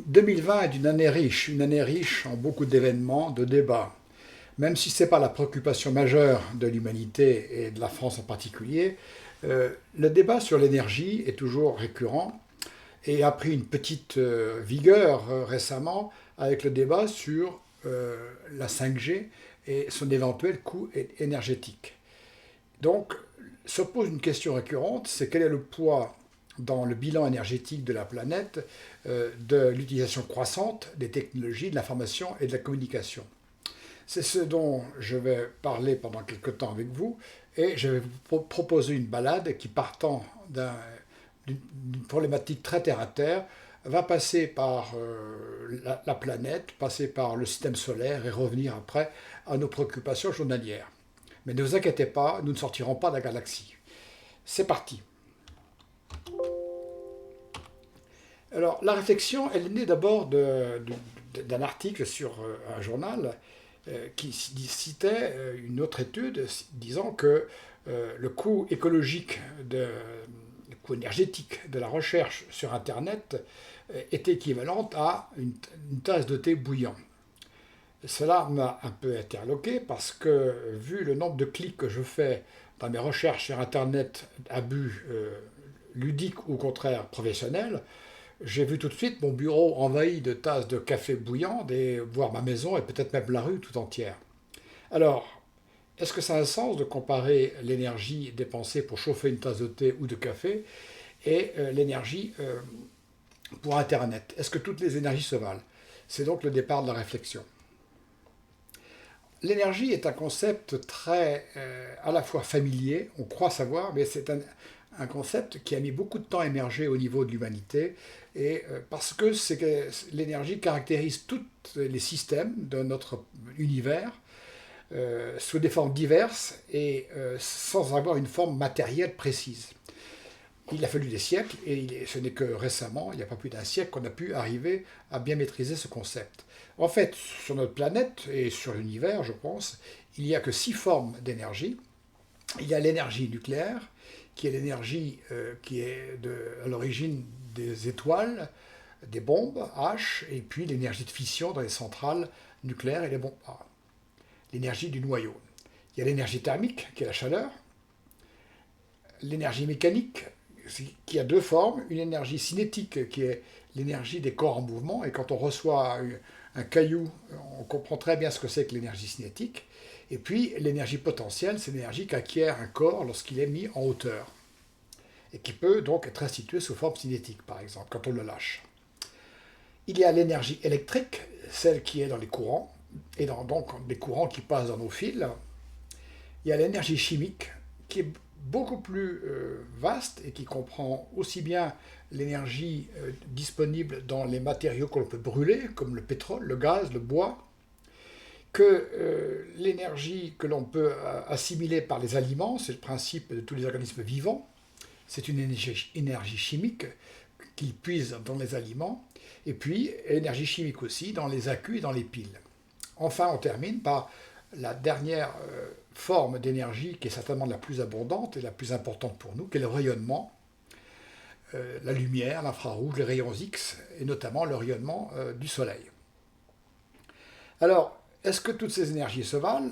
2020 est une année riche en beaucoup d'événements, de débats. Même si ce n'est pas la préoccupation majeure de l'humanité et de la France en particulier, le débat sur l'énergie est toujours récurrent et a pris une petite vigueur récemment avec le débat sur la 5G et son éventuel coût énergétique. Donc, se pose une question récurrente, c'est quel est le poids dans le bilan énergétique de la planète de l'utilisation croissante des technologies de l'information et de la communication. C'est ce dont je vais parler pendant quelques temps avec vous et je vais vous proposer une balade qui, partant d'une problématique très terre à terre, va passer par la planète, passer par le système solaire et revenir après à nos préoccupations journalières. Mais ne vous inquiétez pas, nous ne sortirons pas de la galaxie. C'est parti. Alors, la réflexion, elle est née d'abord d'un article sur un journal qui citait une autre étude disant que le coût écologique, le coût énergétique de la recherche sur Internet était équivalent à une tasse de thé bouillant. Cela m'a un peu interloqué parce que, vu le nombre de clics que je fais dans mes recherches sur Internet à but ludique ou au contraire professionnel, j'ai vu tout de suite mon bureau envahi de tasses de café bouillant, voire ma maison et peut-être même la rue tout entière. Alors, est-ce que ça a un sens de comparer l'énergie dépensée pour chauffer une tasse de thé ou de café et l'énergie pour Internet? Est-ce que toutes les énergies se valent? C'est donc le départ de la réflexion. L'énergie est un concept très à la fois familier, on croit savoir, mais c'est un concept qui a mis beaucoup de temps à émerger au niveau de l'humanité, et parce que l'énergie caractérise tous les systèmes de notre univers sous des formes diverses et sans avoir une forme matérielle précise. Il a fallu des siècles, et ce n'est que récemment, il n'y a pas plus d'un siècle, qu'on a pu arriver à bien maîtriser ce concept. En fait, sur notre planète et sur l'univers, je pense, il n'y a que 6 formes d'énergie. Il y a l'énergie nucléaire, qui est l'énergie qui est à l'origine des étoiles, des bombes H, et puis l'énergie de fission dans les centrales nucléaires et les bombes A. L'énergie du noyau. Il y a l'énergie thermique, qui est la chaleur. L'énergie mécanique, qui a 2 formes. Une énergie cinétique, qui est l'énergie des corps en mouvement, et quand on reçoit un caillou, on comprend très bien ce que c'est que l'énergie cinétique. Et puis l'énergie potentielle, c'est l'énergie qu'acquiert un corps lorsqu'il est mis en hauteur, et qui peut donc être restituée sous forme cinétique, par exemple, quand on le lâche. Il y a l'énergie électrique, celle qui est dans les courants, et donc les courants qui passent dans nos fils. Il y a l'énergie chimique, qui est beaucoup plus vaste et qui comprend aussi bien l'énergie disponible dans les matériaux que l'on peut brûler, comme le pétrole, le gaz, le bois, que l'énergie que l'on peut assimiler par les aliments, c'est le principe de tous les organismes vivants, c'est une énergie chimique qu'ils puisent dans les aliments, et puis énergie chimique aussi dans les accus et dans les piles. Enfin, on termine par la dernière forme d'énergie qui est certainement la plus abondante et la plus importante pour nous, qui est le rayonnement, la lumière, l'infrarouge, les rayons X, et notamment le rayonnement du Soleil. Alors, est-ce que toutes ces énergies se valent?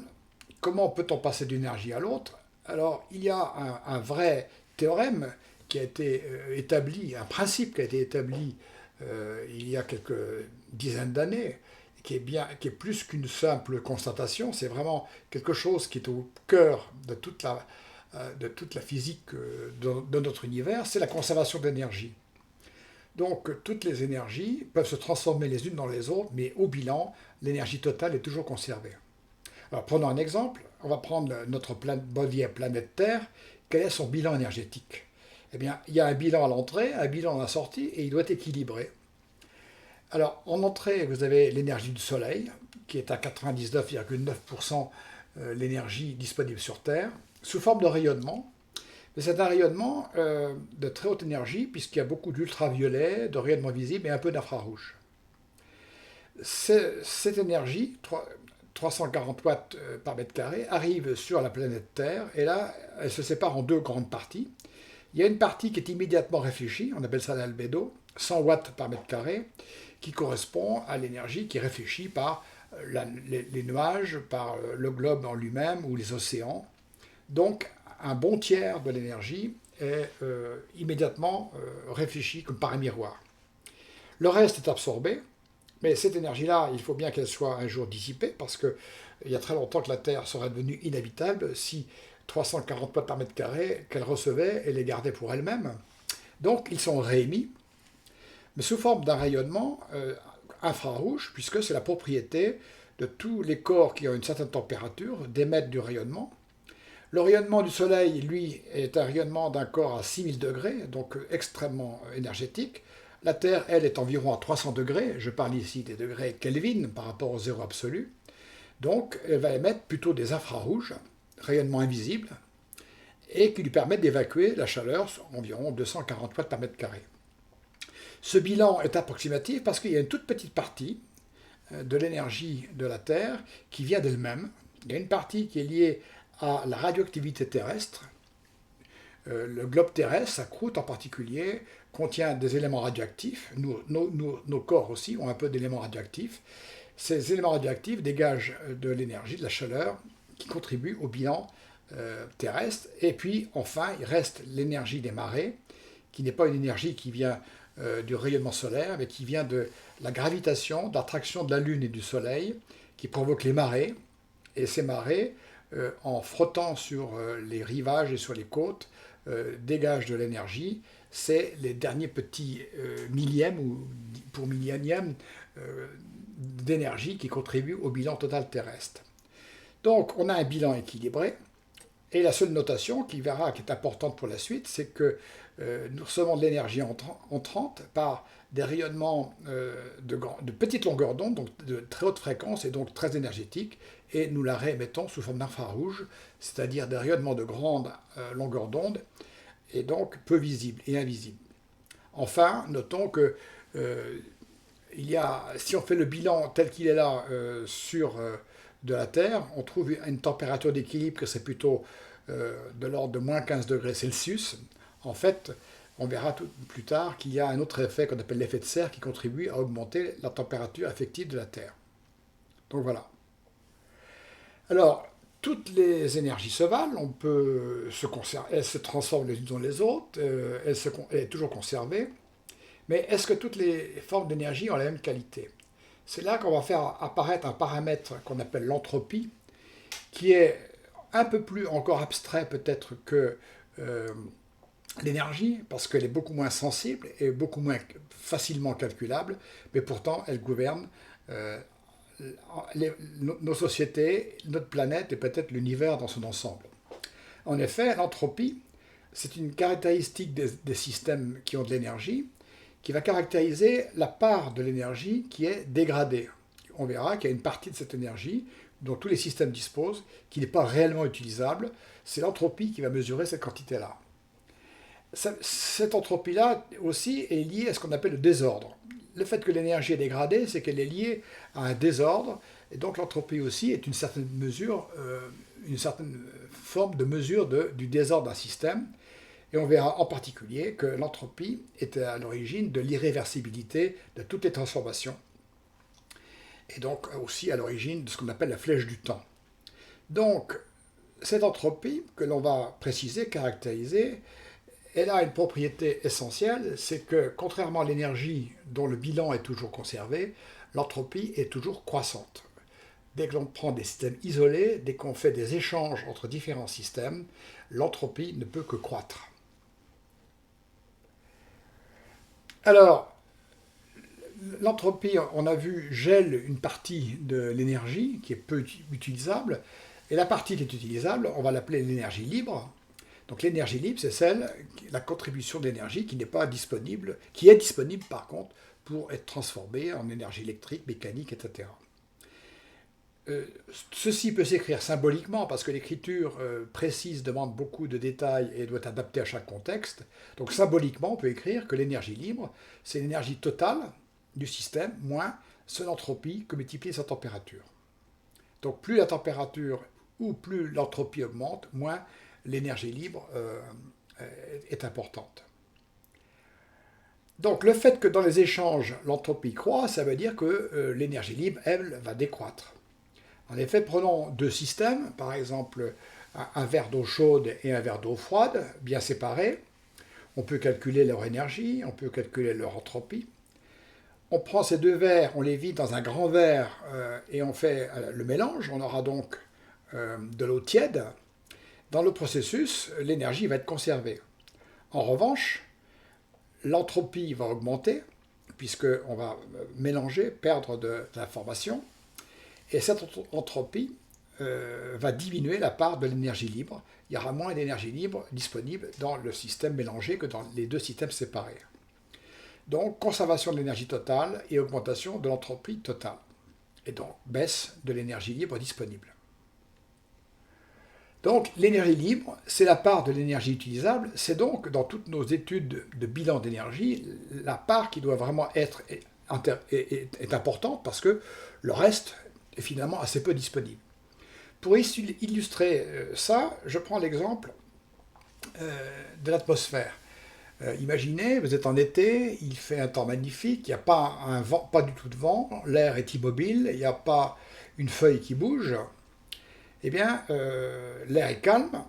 Comment peut-on passer d'une énergie à l'autre? Alors, il y a un vrai théorème qui a été établi, un principe qui a été établi il y a quelques dizaines d'années, qui est plus qu'une simple constatation, c'est vraiment quelque chose qui est au cœur de toute la physique de notre univers, c'est la conservation d'énergie. Donc toutes les énergies peuvent se transformer les unes dans les autres, mais au bilan, l'énergie totale est toujours conservée. Alors prenons un exemple, on va prendre notre bonne vieille planète Terre, quel est son bilan énergétique? Eh bien, il y a un bilan à l'entrée, un bilan à la sortie, et il doit être équilibré. Alors, en entrée, vous avez l'énergie du Soleil, qui est à 99,9% l'énergie disponible sur Terre, sous forme de rayonnement. Mais c'est un rayonnement de très haute énergie, puisqu'il y a beaucoup d'ultraviolet, de rayonnement visible et un peu d'infrarouge. Cette énergie, 340 watts par mètre carré, arrive sur la planète Terre, et là, elle se sépare en 2 grandes parties. Il y a une partie qui est immédiatement réfléchie, on appelle ça l'albédo, 100 watts par mètre carré, qui correspond à l'énergie qui est réfléchie par les nuages, par le globe en lui-même ou les océans. Donc, un bon tiers de l'énergie est immédiatement réfléchi comme par un miroir. Le reste est absorbé, mais cette énergie-là, il faut bien qu'elle soit un jour dissipée, parce qu'il y a très longtemps que la Terre serait devenue inhabitable si 340 watts par mètre carré qu'elle recevait, elle les gardait pour elle-même. Donc, ils sont réémis, mais sous forme d'un rayonnement infrarouge, puisque c'est la propriété de tous les corps qui ont une certaine température d'émettre du rayonnement. Le rayonnement du Soleil, lui, est un rayonnement d'un corps à 6000 degrés, donc extrêmement énergétique. La Terre, elle, est environ à 300 degrés. Je parle ici des degrés Kelvin par rapport au zéro absolu. Donc, elle va émettre plutôt des infrarouges, rayonnement invisible, et qui lui permettent d'évacuer la chaleur, environ 240 watts par mètre carré. Ce bilan est approximatif parce qu'il y a une toute petite partie de l'énergie de la Terre qui vient d'elle-même. Il y a une partie qui est liée à la radioactivité terrestre. Le globe terrestre, sa croûte en particulier, contient des éléments radioactifs. Nos corps aussi ont un peu d'éléments radioactifs. Ces éléments radioactifs dégagent de l'énergie, de la chaleur, qui contribue au bilan terrestre. Et puis, enfin, il reste l'énergie des marées, qui n'est pas une énergie qui vient du rayonnement solaire, mais qui vient de la gravitation, d'attraction de la Lune et du Soleil, qui provoque les marées. Et ces marées, en frottant sur les rivages et sur les côtes, dégagent de l'énergie. C'est les derniers petits millièmes, ou pour millionième, d'énergie qui contribuent au bilan total terrestre. Donc, on a un bilan équilibré. Et la seule notation qui verra, qui est importante pour la suite, c'est que nous recevons de l'énergie entrante par des rayonnements de petite longueur d'onde, donc de très haute fréquence et donc très énergétiques, et nous la réémettons sous forme d'infrarouge, c'est-à-dire des rayonnements de grande longueur d'onde, et donc peu visibles et invisibles. Enfin, notons que si on fait le bilan tel qu'il est là sur de la Terre, on trouve une température d'équilibre que c'est plutôt de l'ordre de moins 15 degrés Celsius. En fait, on verra plus tard qu'il y a un autre effet qu'on appelle l'effet de serre qui contribue à augmenter la température effective de la Terre. Donc voilà. Alors, toutes les énergies se valent, elles se transforment les unes dans les autres, elle est toujours conservée, mais est-ce que toutes les formes d'énergie ont la même qualité? C'est là qu'on va faire apparaître un paramètre qu'on appelle l'entropie, qui est un peu plus encore abstrait peut-être que l'énergie, parce qu'elle est beaucoup moins sensible et beaucoup moins facilement calculable, mais pourtant elle gouverne nos sociétés, notre planète et peut-être l'univers dans son ensemble. En effet, l'entropie, c'est une caractéristique des systèmes qui ont de l'énergie, qui va caractériser la part de l'énergie qui est dégradée. On verra qu'il y a une partie de cette énergie dont tous les systèmes disposent, qui n'est pas réellement utilisable. C'est l'entropie qui va mesurer cette quantité-là. Cette entropie-là aussi est liée à ce qu'on appelle le désordre. Le fait que l'énergie est dégradée, c'est qu'elle est liée à un désordre, et donc l'entropie aussi est une certaine forme de mesure du désordre d'un système. Et on verra en particulier que l'entropie est à l'origine de l'irréversibilité de toutes les transformations, et donc aussi à l'origine de ce qu'on appelle la flèche du temps. Donc, cette entropie que l'on va préciser, caractériser, elle a une propriété essentielle, c'est que contrairement à l'énergie dont le bilan est toujours conservé, l'entropie est toujours croissante. Dès que l'on prend des systèmes isolés, dès qu'on fait des échanges entre différents systèmes, l'entropie ne peut que croître. Alors, l'entropie, on a vu, gèle une partie de l'énergie qui est peu utilisable, et la partie qui est utilisable, on va l'appeler l'énergie libre. Donc l'énergie libre, c'est la contribution d'énergie qui n'est pas disponible, qui est disponible par contre pour être transformée en énergie électrique, mécanique, etc. Ceci peut s'écrire symboliquement parce que l'écriture précise demande beaucoup de détails et doit être adaptée à chaque contexte. Donc symboliquement, on peut écrire que l'énergie libre, c'est l'énergie totale du système moins son entropie que multiplier sa température. Donc plus la température ou plus l'entropie augmente, moins l'énergie libre est importante. Donc le fait que dans les échanges, l'entropie croît, ça veut dire que l'énergie libre, elle, va décroître. En effet, prenons deux systèmes, par exemple un verre d'eau chaude et un verre d'eau froide, bien séparés. On peut calculer leur énergie, on peut calculer leur entropie. On prend ces deux verres, on les vide dans un grand verre et on fait le mélange. On aura donc de l'eau tiède. Dans le processus, l'énergie va être conservée. En revanche, l'entropie va augmenter, puisqu'on va mélanger, perdre de l'information. Et cette entropie va diminuer la part de l'énergie libre. Il y aura moins d'énergie libre disponible dans le système mélangé que dans les deux systèmes séparés. Donc, conservation de l'énergie totale et augmentation de l'entropie totale. Et donc, baisse de l'énergie libre disponible. Donc, l'énergie libre, c'est la part de l'énergie utilisable. C'est donc, dans toutes nos études de bilan d'énergie, la part qui doit vraiment être est importante parce que le reste est finalement assez peu disponible. Pour illustrer ça, je prends l'exemple de l'atmosphère. Imaginez, vous êtes en été, il fait un temps magnifique, il n'y a pas un vent, pas du tout de vent, l'air est immobile, il n'y a pas une feuille qui bouge. Eh bien, l'air est calme,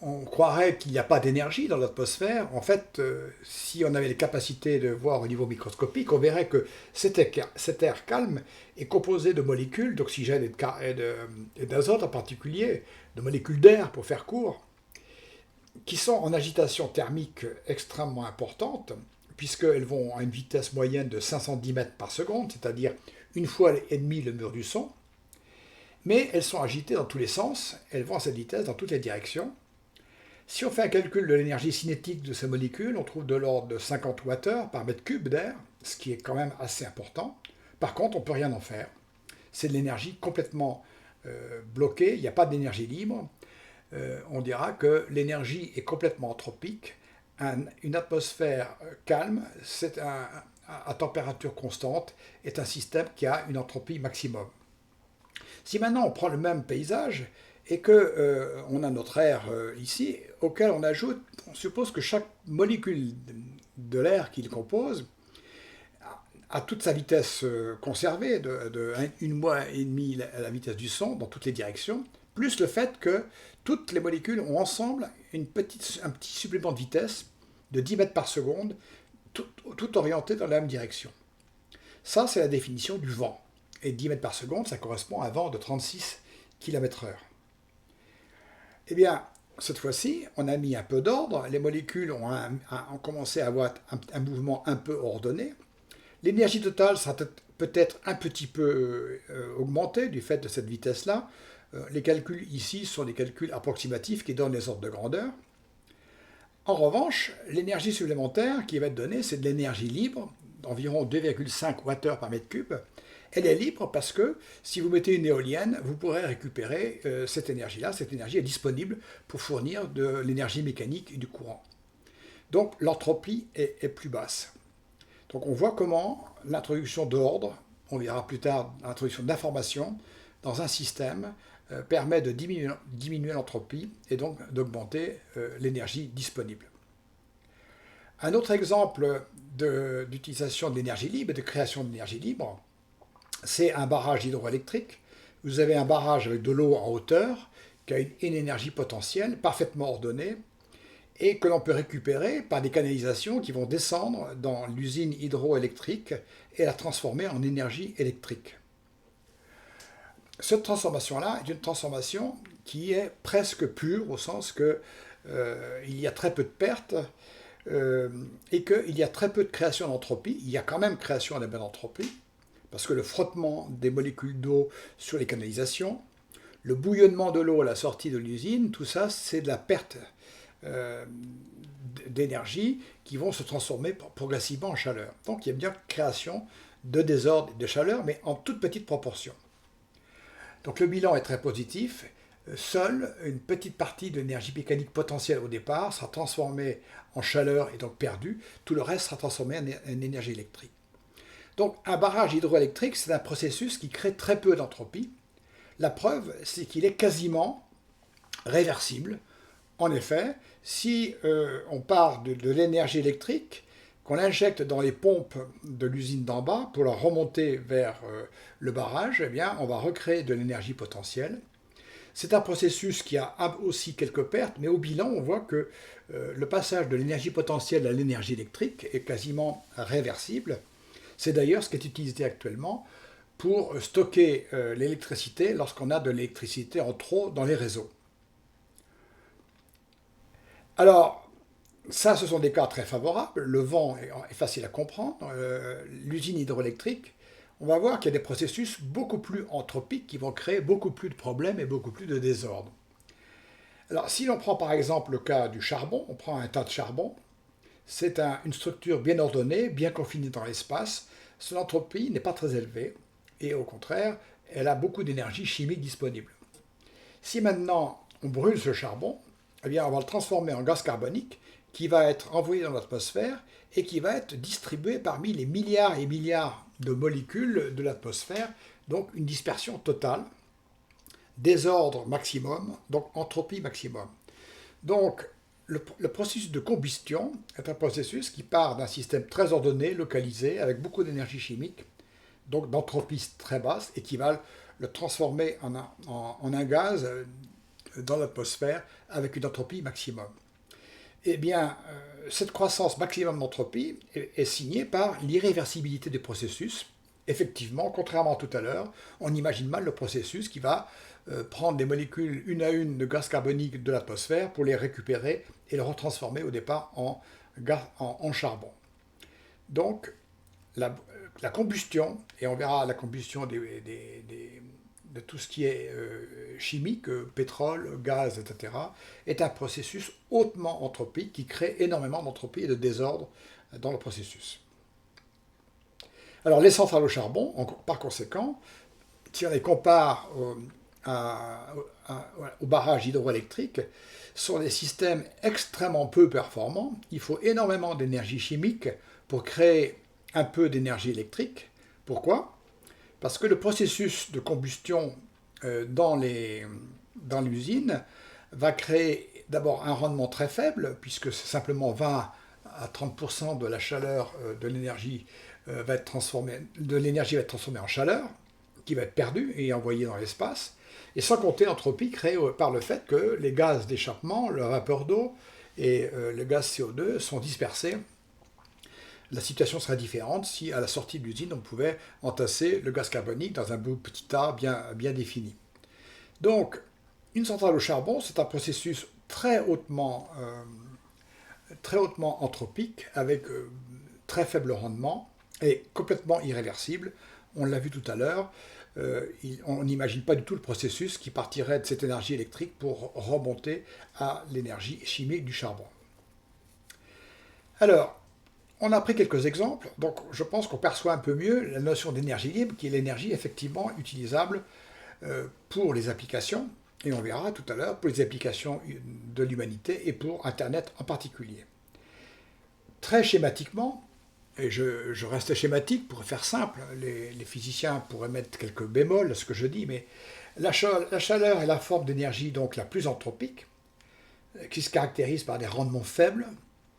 on croirait qu'il n'y a pas d'énergie dans l'atmosphère. En fait, si on avait les capacités de voir au niveau microscopique, on verrait que cet air calme est composé de molécules d'oxygène et d'azote en particulier, de molécules d'air pour faire court, qui sont en agitation thermique extrêmement importante, puisqu'elles vont à une vitesse moyenne de 510 mètres par seconde, c'est-à-dire une fois et demie le mur du son, mais elles sont agitées dans tous les sens, elles vont à cette vitesse dans toutes les directions. Si on fait un calcul de l'énergie cinétique de ces molécules, on trouve de l'ordre de 50 Wh par mètre cube d'air, ce qui est quand même assez important. Par contre, on ne peut rien en faire. C'est de l'énergie complètement bloquée, il n'y a pas d'énergie libre. On dira que l'énergie est complètement entropique. Une atmosphère calme, à température constante, est un système qui a une entropie maximum. Si maintenant on prend le même paysage et qu'on a notre air ici, auquel on suppose que chaque molécule de l'air qu'il compose a toute sa vitesse conservée, de 1 fois et demi la vitesse du son dans toutes les directions, plus le fait que toutes les molécules ont ensemble un petit supplément de vitesse de 10 mètres par seconde, tout orienté dans la même direction. Ça, c'est la définition du vent. Et 10 mètres par seconde, ça correspond à un vent de 36 km/h. Eh bien, cette fois-ci, on a mis un peu d'ordre, les molécules ont commencé à avoir un mouvement un peu ordonné. L'énergie totale sera peut-être un petit peu augmentée du fait de cette vitesse-là. Les calculs ici sont des calculs approximatifs qui donnent les ordres de grandeur. En revanche, l'énergie supplémentaire qui va être donnée, c'est de l'énergie libre, d'environ 2,5 Wh par mètre cube. Elle est libre parce que si vous mettez une éolienne, vous pourrez récupérer cette énergie-là. Cette énergie est disponible pour fournir de l'énergie mécanique et du courant. Donc l'entropie est plus basse. Donc on voit comment l'introduction d'ordre, on verra plus tard l'introduction d'informations dans un système, permet de diminuer l'entropie et donc d'augmenter l'énergie disponible. Un autre exemple d'utilisation de l'énergie libre et de création d'énergie libre, c'est un barrage hydroélectrique. Vous avez un barrage avec de l'eau en hauteur qui a une énergie potentielle parfaitement ordonnée et que l'on peut récupérer par des canalisations qui vont descendre dans l'usine hydroélectrique et la transformer en énergie électrique. Cette transformation-là est une transformation qui est presque pure au sens qu'il y a très peu de pertes et qu'il y a très peu de création d'entropie. Il y a quand même création d'entropie, parce que le frottement des molécules d'eau sur les canalisations, le bouillonnement de l'eau à la sortie de l'usine, tout ça, c'est de la perte d'énergie qui vont se transformer progressivement en chaleur. Donc il y a bien création de désordre et de chaleur, mais en toute petite proportion. Donc le bilan est très positif. Seule une petite partie de l'énergie mécanique potentielle au départ sera transformée en chaleur et donc perdue. Tout le reste sera transformé en énergie électrique. Donc un barrage hydroélectrique, c'est un processus qui crée très peu d'entropie. La preuve, c'est qu'il est quasiment réversible. En effet, si on part de l'énergie électrique, qu'on l'injecte dans les pompes de l'usine d'en bas pour la remonter vers le barrage, eh bien, on va recréer de l'énergie potentielle. C'est un processus qui a aussi quelques pertes, mais au bilan, on voit que le passage de l'énergie potentielle à l'énergie électrique est quasiment réversible. C'est d'ailleurs ce qui est utilisé actuellement pour stocker l'électricité lorsqu'on a de l'électricité en trop dans les réseaux. Alors, ça, ce sont des cas très favorables. Le vent est facile à comprendre. L'usine hydroélectrique, on va voir qu'il y a des processus beaucoup plus anthropiques qui vont créer beaucoup plus de problèmes et beaucoup plus de désordre. Alors, si l'on prend par exemple le cas du charbon, on prend un tas de charbon, c'est une structure bien ordonnée, bien confinée dans l'espace. Son entropie n'est pas très élevée et au contraire, elle a beaucoup d'énergie chimique disponible. Si maintenant on brûle ce charbon, eh bien, on va le transformer en gaz carbonique qui va être envoyé dans l'atmosphère et qui va être distribué parmi les milliards et milliards de molécules de l'atmosphère, donc une dispersion totale, désordre maximum, donc entropie maximum. Donc, le processus de combustion est un processus qui part d'un système très ordonné, localisé, avec beaucoup d'énergie chimique, donc d'entropie très basse, et qui va le transformer en un gaz dans l'atmosphère avec une entropie maximum. Eh bien, cette croissance maximum d'entropie est signée par l'irréversibilité des processus. Effectivement, contrairement à tout à l'heure, on imagine mal le processus qui va prendre des molécules une à une de gaz carbonique de l'atmosphère pour les récupérer et les retransformer au départ en charbon. Donc, la combustion, et on verra la combustion de tout ce qui est chimique, pétrole, gaz, etc., est un processus hautement anthropique qui crée énormément d'entropie et de désordre dans le processus. Alors les centrales au charbon, par conséquent, si on les compare aux barrages hydroélectriques, sont des systèmes extrêmement peu performants. Il faut énormément d'énergie chimique pour créer un peu d'énergie électrique. Pourquoi ? Parce que le processus de combustion dans l'usine va créer d'abord un rendement très faible, puisque c'est simplement 20 à 30% de la chaleur de l'énergie va être transformée en chaleur, qui va être perdue et envoyée dans l'espace, et sans compter l'entropie créée par le fait que les gaz d'échappement, la vapeur d'eau et le gaz CO2 sont dispersés. La situation serait différente si, à la sortie de l'usine, on pouvait entasser le gaz carbonique dans un petit tas bien défini. Donc, une centrale au charbon, c'est un processus très hautement anthropique, avec très faible rendement et complètement irréversible. On l'a vu tout à l'heure, on n'imagine pas du tout le processus qui partirait de cette énergie électrique pour remonter à l'énergie chimique du charbon. Alors, on a pris quelques exemples, donc je pense qu'on perçoit un peu mieux la notion d'énergie libre, qui est l'énergie effectivement utilisable pour les applications, et on verra tout à l'heure pour les applications de l'humanité et pour Internet en particulier. Très schématiquement, et je reste schématique pour faire simple, les physiciens pourraient mettre quelques bémols à ce que je dis, mais la chaleur est la forme d'énergie donc la plus anthropique, qui se caractérise par des rendements faibles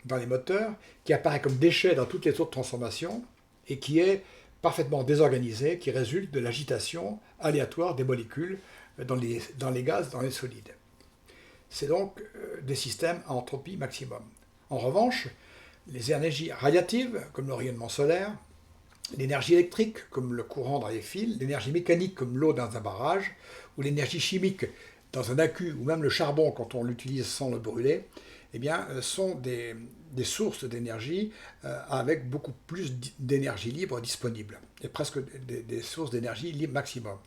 dans les moteurs, qui apparaît comme déchet dans toutes les autres transformations, et qui est parfaitement désorganisé, qui résulte de l'agitation aléatoire des molécules dans les gaz, dans les solides. C'est donc des systèmes à entropie maximum. En revanche, les énergies radiatives, comme le rayonnement solaire, l'énergie électrique, comme le courant dans les fils, l'énergie mécanique, comme l'eau dans un barrage, ou l'énergie chimique dans un accu, ou même le charbon quand on l'utilise sans le brûler, eh bien, sont des sources d'énergie avec beaucoup plus d'énergie libre disponible, et presque des sources d'énergie libre maximum.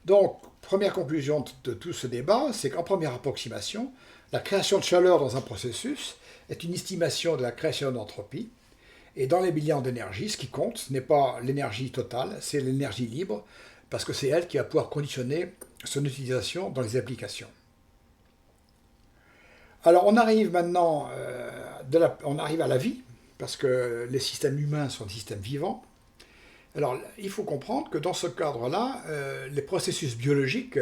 Donc, première conclusion de tout ce débat, c'est qu'en première approximation, la création de chaleur dans un processus est une estimation de la création d'entropie, et dans les bilans d'énergie, ce qui compte, ce n'est pas l'énergie totale, c'est l'énergie libre, parce que c'est elle qui va pouvoir conditionner son utilisation dans les applications. Alors on arrive maintenant à la vie, parce que les systèmes humains sont des systèmes vivants. Alors il faut comprendre que dans ce cadre-là, les processus biologiques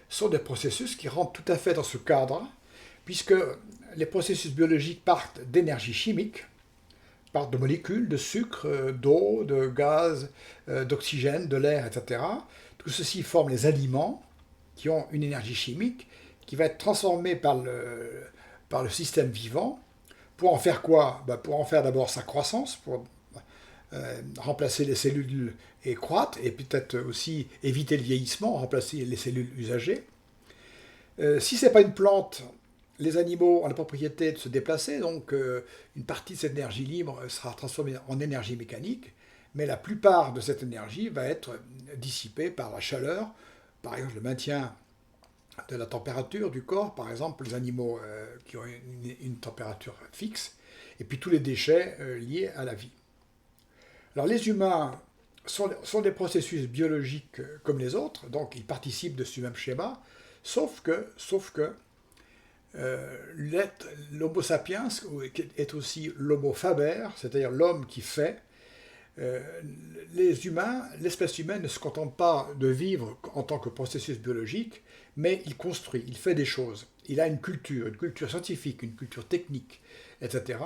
sont des processus qui rentrent tout à fait dans ce cadre, puisque les processus biologiques partent d'énergie chimique, partent de molécules, de sucre, d'eau, de gaz, d'oxygène, de l'air, etc. Tout ceci forme les aliments qui ont une énergie chimique qui va être transformée par le système vivant. Pour en faire quoi? Pour en faire d'abord sa croissance, pour remplacer les cellules et croître, et peut-être aussi éviter le vieillissement, remplacer les cellules usagées. Si ce n'est pas une plante, les animaux ont la propriété de se déplacer, donc une partie de cette énergie libre sera transformée en énergie mécanique, mais la plupart de cette énergie va être dissipée par la chaleur, par exemple le maintien de la température du corps, par exemple les animaux qui ont une température fixe, et puis tous les déchets liés à la vie. Alors les humains sont des processus biologiques comme les autres, donc ils participent de ce même schéma, sauf que l'homo sapiens est aussi l'homo faber, c'est-à-dire l'homme qui fait. L'espèce humaine ne se contente pas de vivre en tant que processus biologique, mais il construit, il fait des choses. Il a une culture scientifique, une culture technique, etc.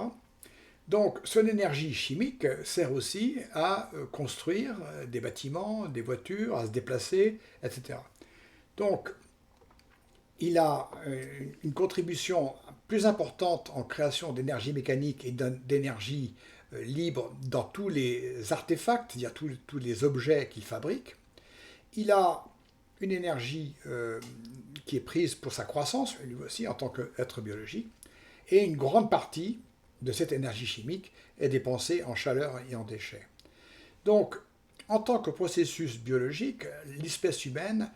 Donc, son énergie chimique sert aussi à construire des bâtiments, des voitures, à se déplacer, etc. Donc, il a une contribution plus importante en création d'énergie mécanique et d'énergie libre dans tous les artefacts, c'est-à-dire tous les objets qu'il fabrique. Il a une énergie qui est prise pour sa croissance, lui aussi, en tant qu'être biologique, et une grande partie de cette énergie chimique est dépensée en chaleur et en déchets. Donc, en tant que processus biologique, l'espèce humaine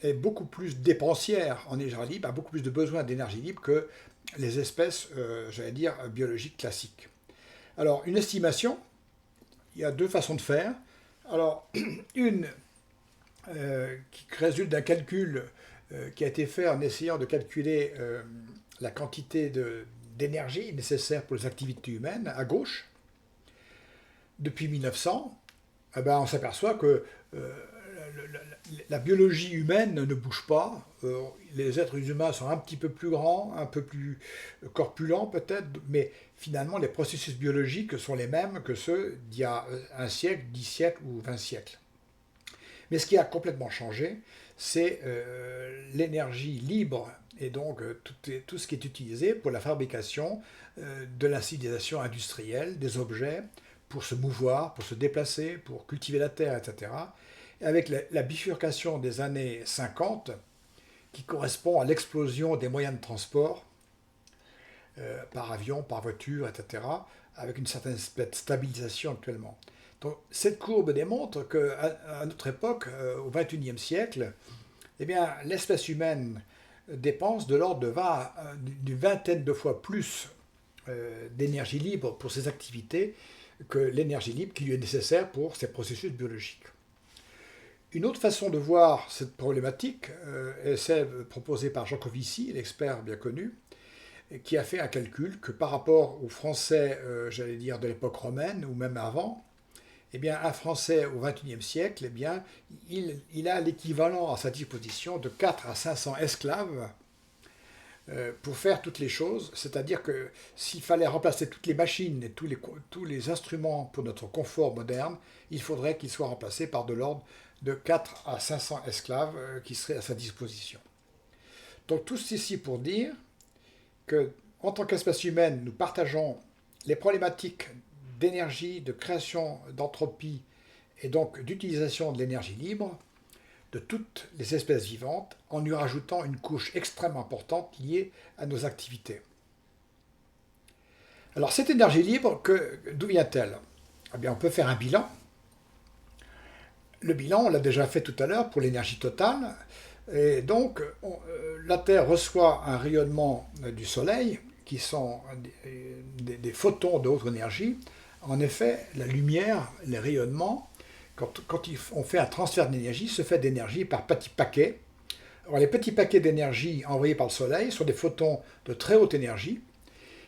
est beaucoup plus dépensière en énergie libre, a beaucoup plus de besoin d'énergie libre que les espèces, biologiques classiques. Alors, une estimation, il y a deux façons de faire. Alors, une qui résulte d'un calcul qui a été fait en essayant de calculer la quantité d'énergie nécessaire pour les activités humaines, à gauche. Depuis 1900, on s'aperçoit que la biologie humaine ne bouge pas. Les êtres humains sont un petit peu plus grands, un peu plus corpulents peut-être, mais finalement les processus biologiques sont les mêmes que ceux d'il y a un siècle, 10 siècles ou 20 siècles. Mais ce qui a complètement changé, c'est l'énergie libre et donc tout ce qui est utilisé pour la fabrication de la civilisation industrielle, des objets, pour se mouvoir, pour se déplacer, pour cultiver la terre, etc. Et avec la bifurcation des années 50, qui correspond à l'explosion des moyens de transport, par avion, par voiture, etc., avec une certaine stabilisation actuellement. Donc, cette courbe démontre qu'à notre époque, au XXIe siècle, eh bien, l'espèce humaine dépense de l'ordre d'une vingtaine de fois plus d'énergie libre pour ses activités que l'énergie libre qui lui est nécessaire pour ses processus biologiques. Une autre façon de voir cette problématique est celle proposée par Jean Covici, l'expert bien connu, qui a fait un calcul que par rapport aux Français, de l'époque romaine ou même avant, eh bien, un Français au XXIe siècle, eh bien, il a l'équivalent à sa disposition de 4 à 500 esclaves pour faire toutes les choses. C'est-à-dire que s'il fallait remplacer toutes les machines et tous les instruments pour notre confort moderne, il faudrait qu'ils soient remplacés par de l'ordre de 4 à 500 esclaves qui seraient à sa disposition. Donc tout ceci pour dire que, en tant qu'espèce humaine, nous partageons les problématiques d'énergie, de création d'entropie et donc d'utilisation de l'énergie libre de toutes les espèces vivantes en lui rajoutant une couche extrêmement importante liée à nos activités. Alors cette énergie libre, d'où vient-elle? Eh bien, on peut faire un bilan. Le bilan, on l'a déjà fait tout à l'heure pour l'énergie totale. Et donc, la Terre reçoit un rayonnement du Soleil, qui sont des photons de haute énergie. En effet, la lumière, les rayonnements, quand on fait un transfert d'énergie, se fait d'énergie par petits paquets. Alors, les petits paquets d'énergie envoyés par le Soleil sont des photons de très haute énergie,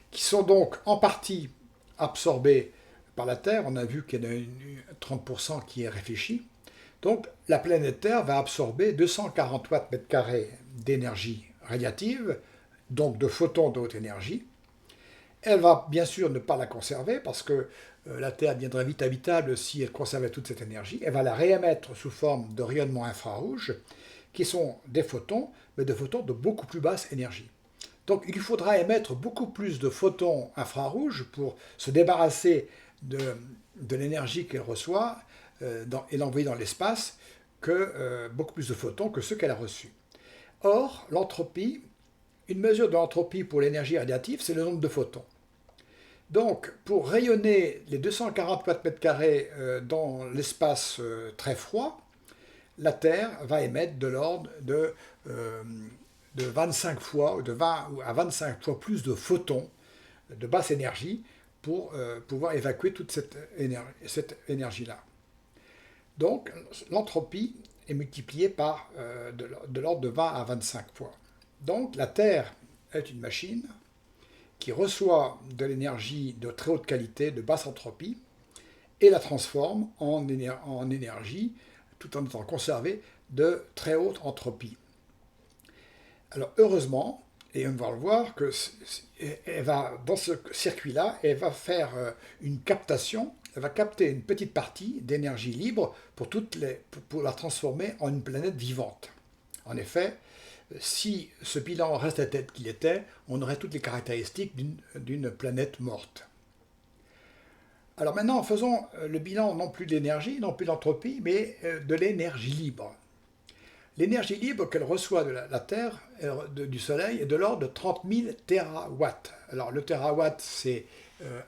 qui sont donc en partie absorbés par la Terre. On a vu qu'il y en a 30% qui est réfléchi. Donc, la planète Terre va absorber 240 watts mètres carrés d'énergie radiative, donc de photons de haute énergie. Elle va bien sûr ne pas la conserver parce que la Terre deviendrait vite habitable si elle conservait toute cette énergie. Elle va la réémettre sous forme de rayonnements infrarouges qui sont des photons, mais des photons de beaucoup plus basse énergie. Donc il lui faudra émettre beaucoup plus de photons infrarouges pour se débarrasser de l'énergie qu'elle reçoit et l'envoyer dans l'espace que beaucoup plus de photons que ceux qu'elle a reçus. Or, l'entropie, une mesure de l'entropie pour l'énergie radiative, c'est le nombre de photons. Donc, pour rayonner les 244 mètres carrés dans l'espace très froid, la Terre va émettre de l'ordre de 25 fois, ou de 20 à 25 fois plus de photons de basse énergie pour pouvoir évacuer toute cette énergie-là. Donc, l'entropie est multipliée par de l'ordre de 20 à 25 fois. Donc, la Terre est une machine qui reçoit de l'énergie de très haute qualité, de basse entropie, et la transforme en énergie, tout en étant conservée, de très haute entropie. Alors, heureusement, et on va le voir, que elle va, dans ce circuit-là, elle va faire une captation, elle va capter une petite partie d'énergie libre pour la transformer en une planète vivante. En effet, si ce bilan restait tel qu'il était, on aurait toutes les caractéristiques d'une planète morte. Alors maintenant, faisons le bilan non plus de l'énergie, non plus de l'entropie, mais de l'énergie libre. L'énergie libre qu'elle reçoit de la Terre, du Soleil, est de l'ordre de 30 000 térawatts. Alors le térawatt, c'est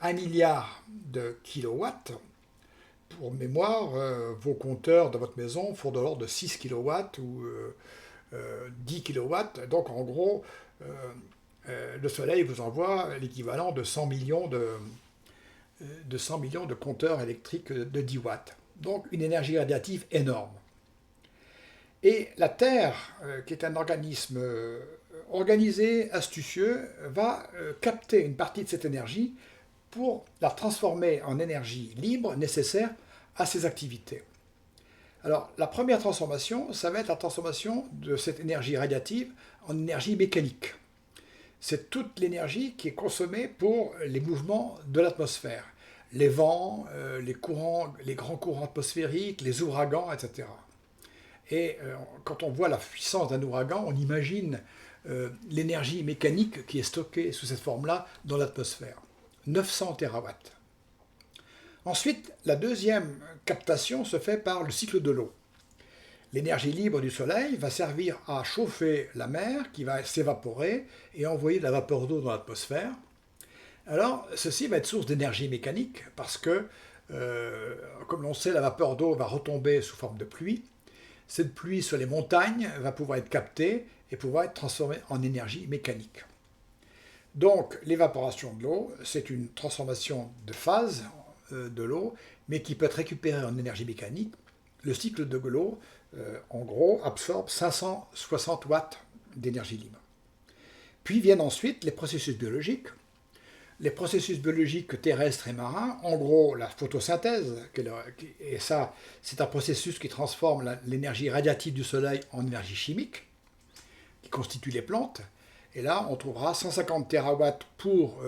1 milliard de kilowatts. Pour mémoire, vos compteurs de votre maison font de l'ordre de 6 kilowatts ou 10 kilowatts. Donc en gros, le Soleil vous envoie l'équivalent de 100 millions de compteurs électriques de 10 watts. Donc une énergie radiative énorme. Et la Terre, qui est un organisme organisé, astucieux, va capter une partie de cette énergie pour la transformer en énergie libre nécessaire à ses activités. Alors, la première transformation, ça va être la transformation de cette énergie radiative en énergie mécanique. C'est toute l'énergie qui est consommée pour les mouvements de l'atmosphère. Les vents, les grands courants atmosphériques, les ouragans, etc. Et quand on voit la puissance d'un ouragan, on imagine l'énergie mécanique qui est stockée sous cette forme-là dans l'atmosphère. 900 térawatts. Ensuite, la deuxième captation se fait par le cycle de l'eau. L'énergie libre du Soleil va servir à chauffer la mer qui va s'évaporer et envoyer de la vapeur d'eau dans l'atmosphère. Alors, ceci va être source d'énergie mécanique parce que, comme l'on sait, la vapeur d'eau va retomber sous forme de pluie. Cette pluie sur les montagnes va pouvoir être captée et pouvoir être transformée en énergie mécanique. Donc l'évaporation de l'eau, c'est une transformation de phase de l'eau, mais qui peut être récupérée en énergie mécanique. Le cycle de l'eau, en gros, absorbe 560 watts d'énergie libre. Puis viennent ensuite les processus biologiques. Les processus biologiques terrestres et marins, en gros la photosynthèse, et ça c'est un processus qui transforme l'énergie radiative du Soleil en énergie chimique, qui constitue les plantes, et là on trouvera 150 térawatts pour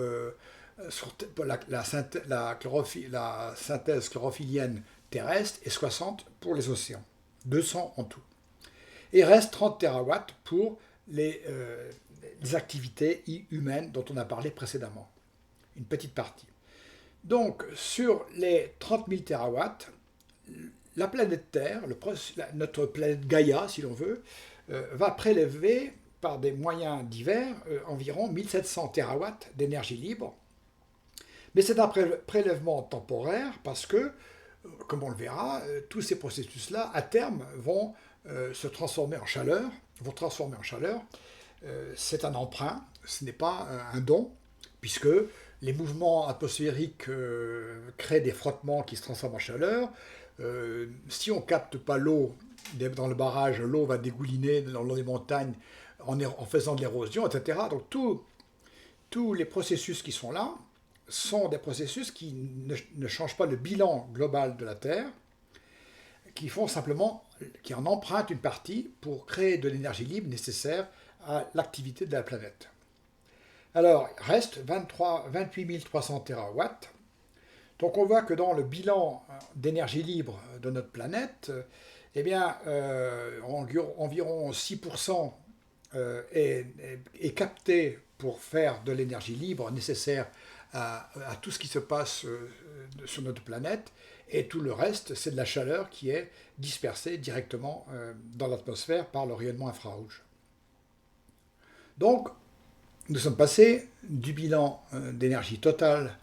la synthèse chlorophyllienne terrestre et 60 pour les océans, 200 en tout. Et il reste 30 térawatts pour les activités humaines dont on a parlé précédemment. Une petite partie. Donc, sur les 30 000 térawatts, la planète Terre, notre planète Gaïa, si l'on veut, va prélever par des moyens divers environ 1700 térawatts d'énergie libre. Mais c'est un prélèvement temporaire parce que, comme on le verra, tous ces processus-là, à terme, vont se transformer en chaleur. C'est un emprunt, ce n'est pas un don, puisque les mouvements atmosphériques créent des frottements qui se transforment en chaleur. Si on ne capte pas l'eau dans le barrage, l'eau va dégouliner dans les montagnes en faisant de l'érosion, etc. Donc tous les processus qui sont là sont des processus qui ne changent pas le bilan global de la Terre, qui en empruntent une partie pour créer de l'énergie libre nécessaire à l'activité de la planète. Alors, il reste 28 300 TWh. Donc on voit que dans le bilan d'énergie libre de notre planète, eh bien, environ 6% est capté pour faire de l'énergie libre nécessaire à tout ce qui se passe sur notre planète, et tout le reste, c'est de la chaleur qui est dispersée directement dans l'atmosphère par le rayonnement infrarouge. Donc, nous sommes passés du bilan d'énergie totale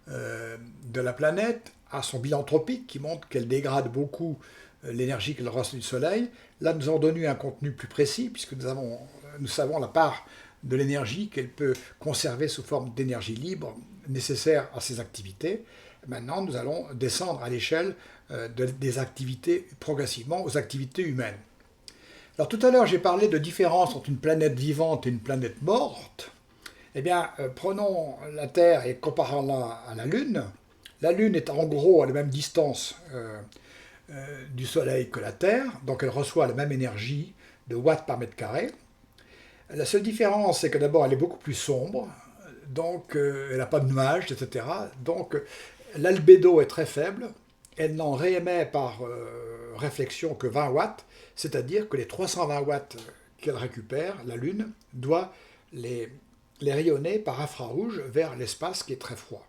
de la planète à son bilan anthropique qui montre qu'elle dégrade beaucoup l'énergie qu'elle reçoit du Soleil. Là, nous avons donné un contenu plus précis puisque nous savons la part de l'énergie qu'elle peut conserver sous forme d'énergie libre nécessaire à ses activités. Maintenant, nous allons descendre à l'échelle des activités progressivement aux activités humaines. Alors tout à l'heure, j'ai parlé de différence entre une planète vivante et une planète morte. Eh bien, prenons la Terre et comparons-la à la Lune. La Lune est en gros à la même distance du Soleil que la Terre, donc elle reçoit la même énergie de watts par mètre carré. La seule différence, c'est que d'abord, elle est beaucoup plus sombre, donc elle n'a pas de nuages, etc. Donc l'albédo est très faible, elle n'en réémet par réflexion que 20 watts, c'est-à-dire que les 320 watts qu'elle récupère, la Lune, doit les rayonner par infrarouge vers l'espace qui est très froid.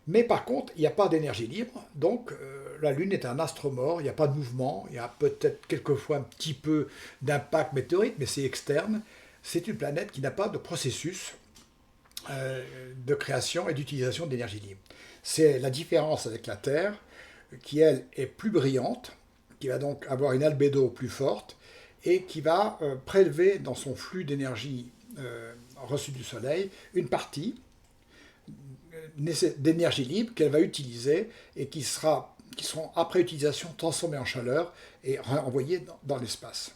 Mais par contre, il n'y a pas d'énergie libre, donc la Lune est un astre mort, il n'y a pas de mouvement, il y a peut-être quelquefois un petit peu d'impact météorique, mais c'est externe. C'est une planète qui n'a pas de processus de création et d'utilisation d'énergie libre. C'est la différence avec la Terre, qui elle est plus brillante, qui va donc avoir une albédo plus forte, et qui va prélever dans son flux d'énergie reçue du Soleil une partie d'énergie libre qu'elle va utiliser et qui seront après utilisation transformées en chaleur et envoyées dans l'espace.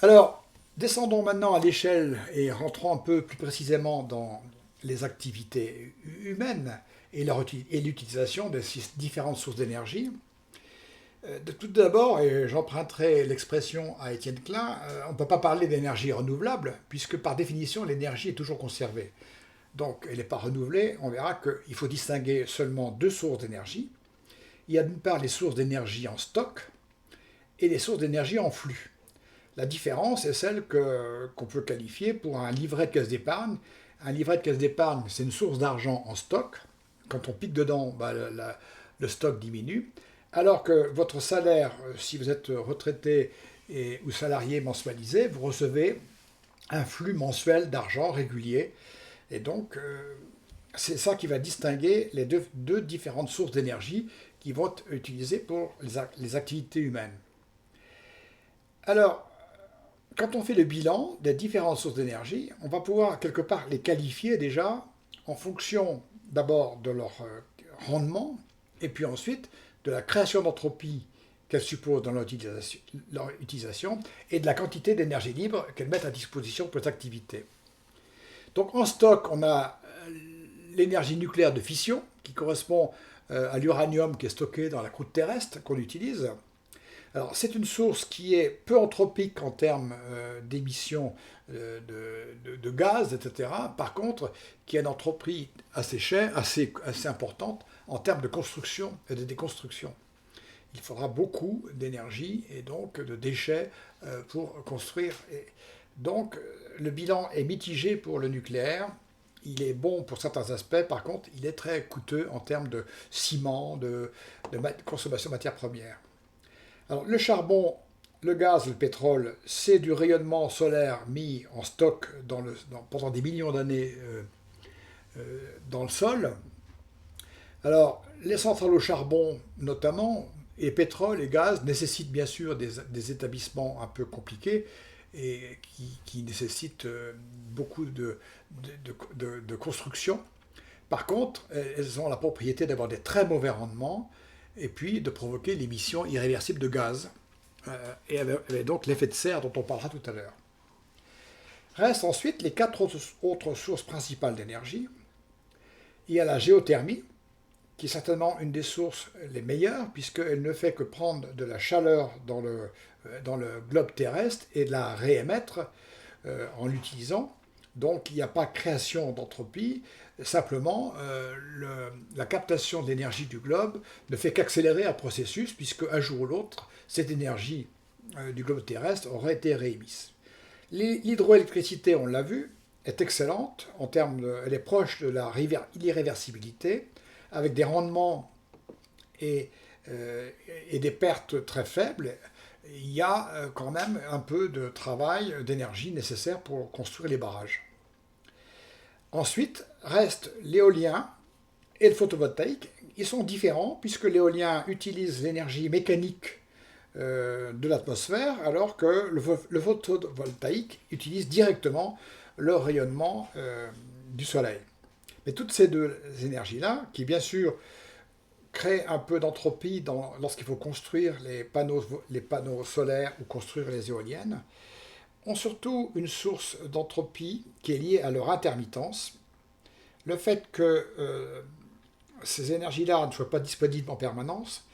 Alors, descendons maintenant à l'échelle et rentrons un peu plus précisément dans les activités humaines et l'utilisation de ces différentes sources d'énergie. Tout d'abord, et j'emprunterai l'expression à Étienne Klein, on ne peut pas parler d'énergie renouvelable, puisque par définition, l'énergie est toujours conservée. Donc, elle n'est pas renouvelée. On verra qu'il faut distinguer seulement deux sources d'énergie. Il y a d'une part les sources d'énergie en stock et les sources d'énergie en flux. La différence est celle qu'on peut qualifier pour un livret de caisse d'épargne. Un livret de caisse d'épargne, c'est une source d'argent en stock. Quand on pique dedans, le stock diminue. Alors que votre salaire, si vous êtes retraité ou salarié mensualisé, vous recevez un flux mensuel d'argent régulier. Et donc, c'est ça qui va distinguer les deux différentes sources d'énergie qui vont être utilisées pour les activités humaines. Alors, quand on fait le bilan des différentes sources d'énergie, on va pouvoir quelque part les qualifier déjà en fonction d'abord de leur rendement et puis ensuite de la création d'entropie qu'elles supposent dans leur utilisation et de la quantité d'énergie libre qu'elles mettent à disposition pour les activités. Donc en stock, on a l'énergie nucléaire de fission qui correspond à l'uranium qui est stocké dans la croûte terrestre qu'on utilise. Alors c'est une source qui est peu anthropique en termes d'émissions de gaz, etc. Par contre, qui a une entropie assez importante en termes de construction et de déconstruction. Il faudra beaucoup d'énergie et donc de déchets pour construire. Donc le bilan est mitigé pour le nucléaire. Il est bon pour certains aspects, par contre, il est très coûteux en termes de ciment, de consommation de matières premières. Alors, le charbon, le gaz, le pétrole, c'est du rayonnement solaire mis en stock pendant des millions d'années dans le sol. Alors, les centrales au charbon, notamment, et pétrole et gaz nécessitent bien sûr des établissements un peu compliqués et qui nécessitent beaucoup de construction. Par contre, elles ont la propriété d'avoir des très mauvais rendements et puis de provoquer l'émission irréversible de gaz, et avec donc l'effet de serre dont on parlera tout à l'heure. Restent ensuite les quatre autres sources principales d'énergie. Il y a la géothermie, qui est certainement une des sources les meilleures, puisqu'elle ne fait que prendre de la chaleur dans le globe terrestre et de la réémettre en l'utilisant. Donc il n'y a pas création d'entropie, simplement la captation de l'énergie du globe ne fait qu'accélérer un processus, puisque un jour ou l'autre, cette énergie du globe terrestre aurait été réémise. L'hydroélectricité, on l'a vu, est excellente, elle est proche de l'irréversibilité, avec des rendements et des pertes très faibles. Il y a quand même un peu de travail, d'énergie nécessaire pour construire les barrages. Ensuite, reste l'éolien et le photovoltaïque. Ils sont différents puisque l'éolien utilise l'énergie mécanique de l'atmosphère, alors que le photovoltaïque utilise directement le rayonnement du soleil. Mais toutes ces deux énergies-là, qui bien sûr créent un peu d'entropie lorsqu'il faut construire les panneaux solaires ou construire les éoliennes, ont surtout une source d'entropie qui est liée à leur intermittence. Le fait que ces énergies-là ne soient pas disponibles en permanence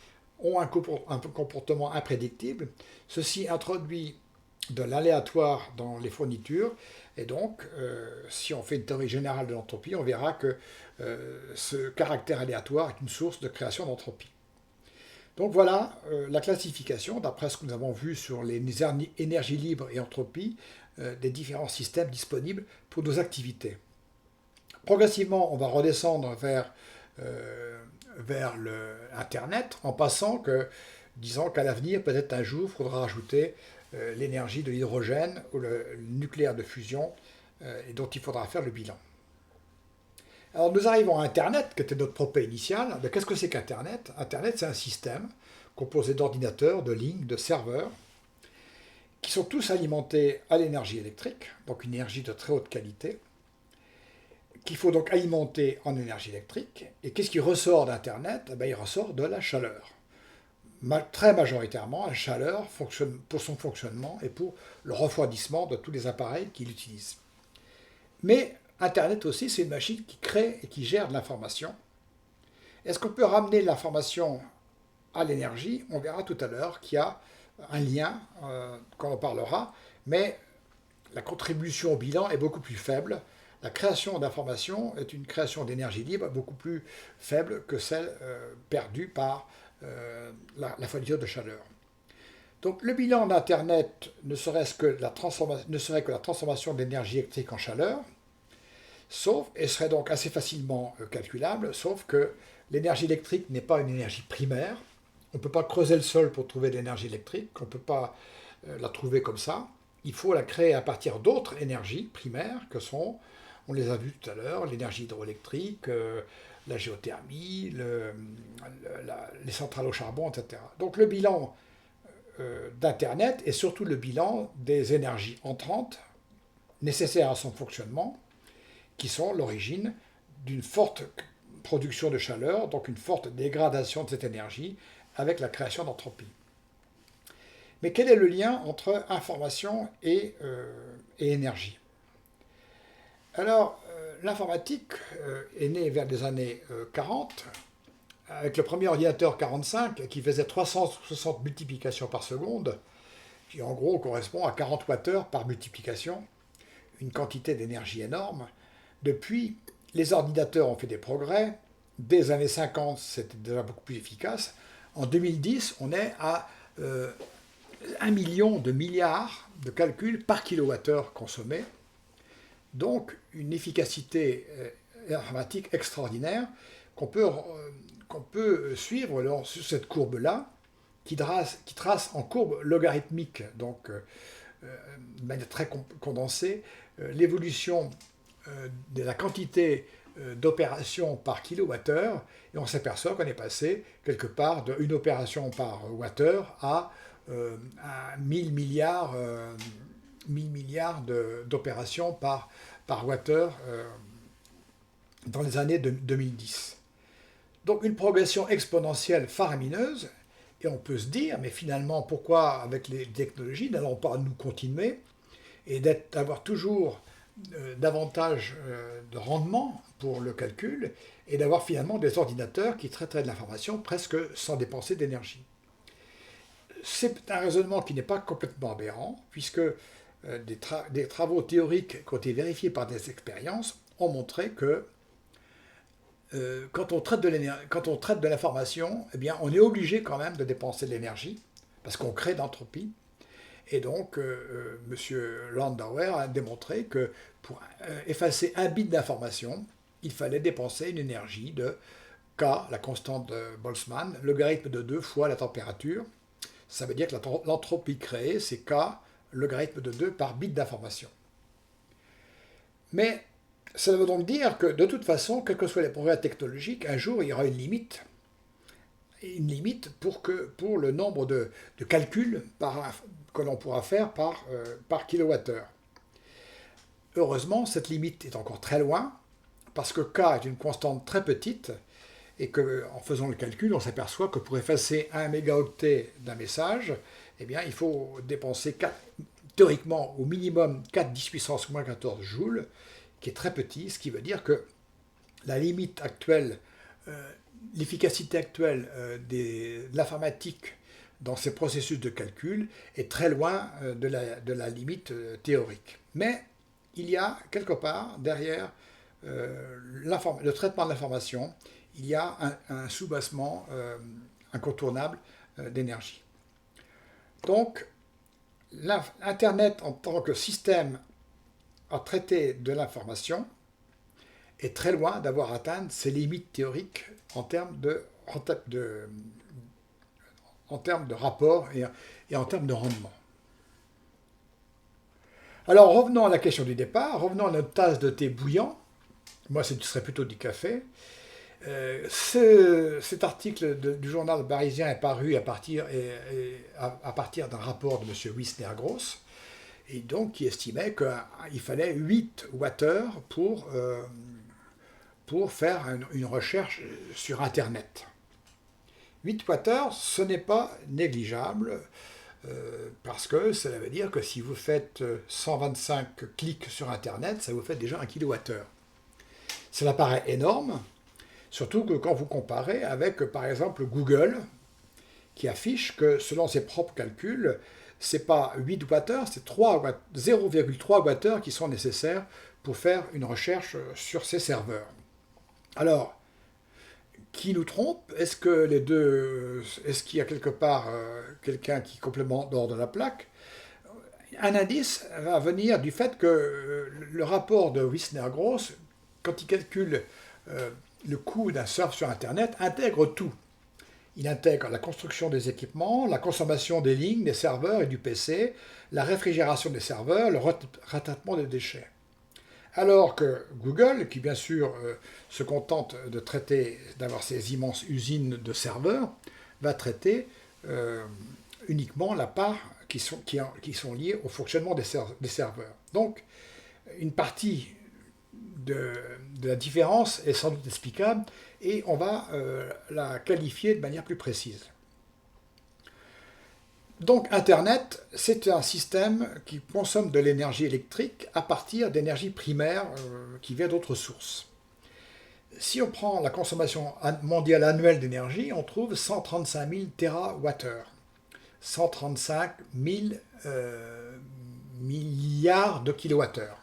ont un comportement imprédictible. Ceci introduit de l'aléatoire dans les fournitures, et donc, si on fait une théorie générale de l'entropie, on verra que ce caractère aléatoire est une source de création d'entropie. Donc voilà la classification, d'après ce que nous avons vu sur les énergies libres et entropie, des différents systèmes disponibles pour nos activités. Progressivement, on va redescendre vers Internet, en passant disant qu'à l'avenir, peut-être un jour, il faudra rajouter l'énergie de l'hydrogène ou le nucléaire de fusion, et dont il faudra faire le bilan. Alors nous arrivons à Internet, qui était notre propos initial. Qu'est-ce que c'est qu'Internet? Internet, c'est un système composé d'ordinateurs, de lignes, de serveurs, qui sont tous alimentés à l'énergie électrique, donc une énergie de très haute qualité, qu'il faut donc alimenter en énergie électrique. Et qu'est-ce qui ressort d'Internet? Il ressort de la chaleur. Très majoritairement, la chaleur fonctionne pour son fonctionnement et pour le refroidissement de tous les appareils qui l'utilisent. Mais Internet aussi, c'est une machine qui crée et qui gère de l'information. Est-ce qu'on peut ramener l'information à l'énergie? On verra tout à l'heure qu'il y a un lien, quand on parlera, mais la contribution au bilan est beaucoup plus faible. La création d'informations est une création d'énergie libre beaucoup plus faible que celle perdue par la fourniture de chaleur. Donc le bilan d'Internet ne serait que la transformation de l'énergie électrique en chaleur, et serait donc assez facilement calculable, sauf que l'énergie électrique n'est pas une énergie primaire. On ne peut pas creuser le sol pour trouver de l'énergie électrique, on ne peut pas la trouver comme ça. Il faut la créer à partir d'autres énergies primaires que sont, on les a vues tout à l'heure, l'énergie hydroélectrique, la géothermie, les centrales au charbon, etc. Donc le bilan d'Internet est surtout le bilan des énergies entrantes nécessaires à son fonctionnement, qui sont l'origine d'une forte production de chaleur, donc une forte dégradation de cette énergie avec la création d'entropie. Mais quel est le lien entre information et énergie? Alors, l'informatique est née vers les années 40, avec le premier ordinateur 45 qui faisait 360 multiplications par seconde, qui en gros correspond à 40 Wh par multiplication, une quantité d'énergie énorme. Depuis, les ordinateurs ont fait des progrès. Dès les années 50, c'était déjà beaucoup plus efficace. En 2010, on est à 1 million de milliards de calculs par kilowattheure consommé. Donc, une efficacité informatique extraordinaire qu'on peut suivre sur cette courbe-là, qui trace en courbe logarithmique, donc de manière très condensée, l'évolution de la quantité d'opérations par kilowattheure, et on s'aperçoit qu'on est passé quelque part d'une opération par wattheure à 1000 milliards d'opérations par wattheure dans les années 2010. Donc une progression exponentielle faramineuse, et on peut se dire, mais finalement, pourquoi avec les technologies n'allons pas nous continuer et d'avoir toujours davantage de rendement pour le calcul et d'avoir finalement des ordinateurs qui traiteraient de l'information presque sans dépenser d'énergie. C'est un raisonnement qui n'est pas complètement aberrant, puisque des travaux théoriques qui ont été vérifiés par des expériences ont montré que quand on traite de l'information, eh bien, on est obligé quand même de dépenser de l'énergie, parce qu'on crée d'entropie. Et donc, M. Landauer a démontré que pour effacer un bit d'information, il fallait dépenser une énergie de K, la constante de Boltzmann, logarithme de 2 fois la température. Ça veut dire que l'entropie créée, c'est K, logarithme de 2 par bit d'information. Mais ça veut donc dire que de toute façon, quels que soient les progrès technologiques, un jour il y aura une limite pour le nombre de calculs que l'on pourra faire par kilowattheure. Heureusement, cette limite est encore très loin, parce que K est une constante très petite, et qu'en faisant le calcul, on s'aperçoit que pour effacer 1 mégaoctet d'un message, eh bien, il faut dépenser théoriquement au minimum 4 10 puissance moins 14 joules, qui est très petit, ce qui veut dire que la limite actuelle, l'efficacité actuelle de l'informatique dans ces processus de calcul est très loin de la limite théorique. Mais il y a quelque part derrière le traitement de l'information, il y a un soubassement incontournable d'énergie. Donc, Internet en tant que système à traiter de l'information est très loin d'avoir atteint ses limites théoriques en termes de rapport et en termes de rendement. Alors revenons à la question du départ, revenons à notre tasse de thé bouillant. Moi, ce serait plutôt du café. Cet article du journal parisien est paru à partir d'un rapport de M. Wisner-Gross, et donc qui estimait qu'il fallait 8 Wh pour faire une recherche sur Internet. 8 Wh, ce n'est pas négligeable, parce que ça veut dire que si vous faites 125 clics sur Internet, ça vous fait déjà 1 kWh. Cela paraît énorme, surtout que quand vous comparez avec, par exemple, Google, qui affiche que selon ses propres calculs, ce n'est pas 8 Wh, c'est 0,3 Wh qui sont nécessaires pour faire une recherche sur ces serveurs. Alors, qui nous trompe? Est-ce qu'il y a quelque part quelqu'un qui complémente l'ordre de la plaque? Un indice va venir du fait que le rapport de Wisner-Gross, quand il calcule le coût d'un surf sur Internet, intègre tout. Il intègre la construction des équipements, la consommation des lignes, des serveurs et du PC, la réfrigération des serveurs, le retraitement des déchets. Alors que Google, qui bien sûr se contente d'avoir ces immenses usines de serveurs, va traiter uniquement la part qui sont liées au fonctionnement des serveurs. Donc, une partie de la différence est sans doute explicable et on va la qualifier de manière plus précise. Donc Internet, c'est un système qui consomme de l'énergie électrique à partir d'énergie primaire qui vient d'autres sources. Si on prend la consommation mondiale annuelle d'énergie, on trouve 135 000 TWh, 135 000 milliards de kilowattheures.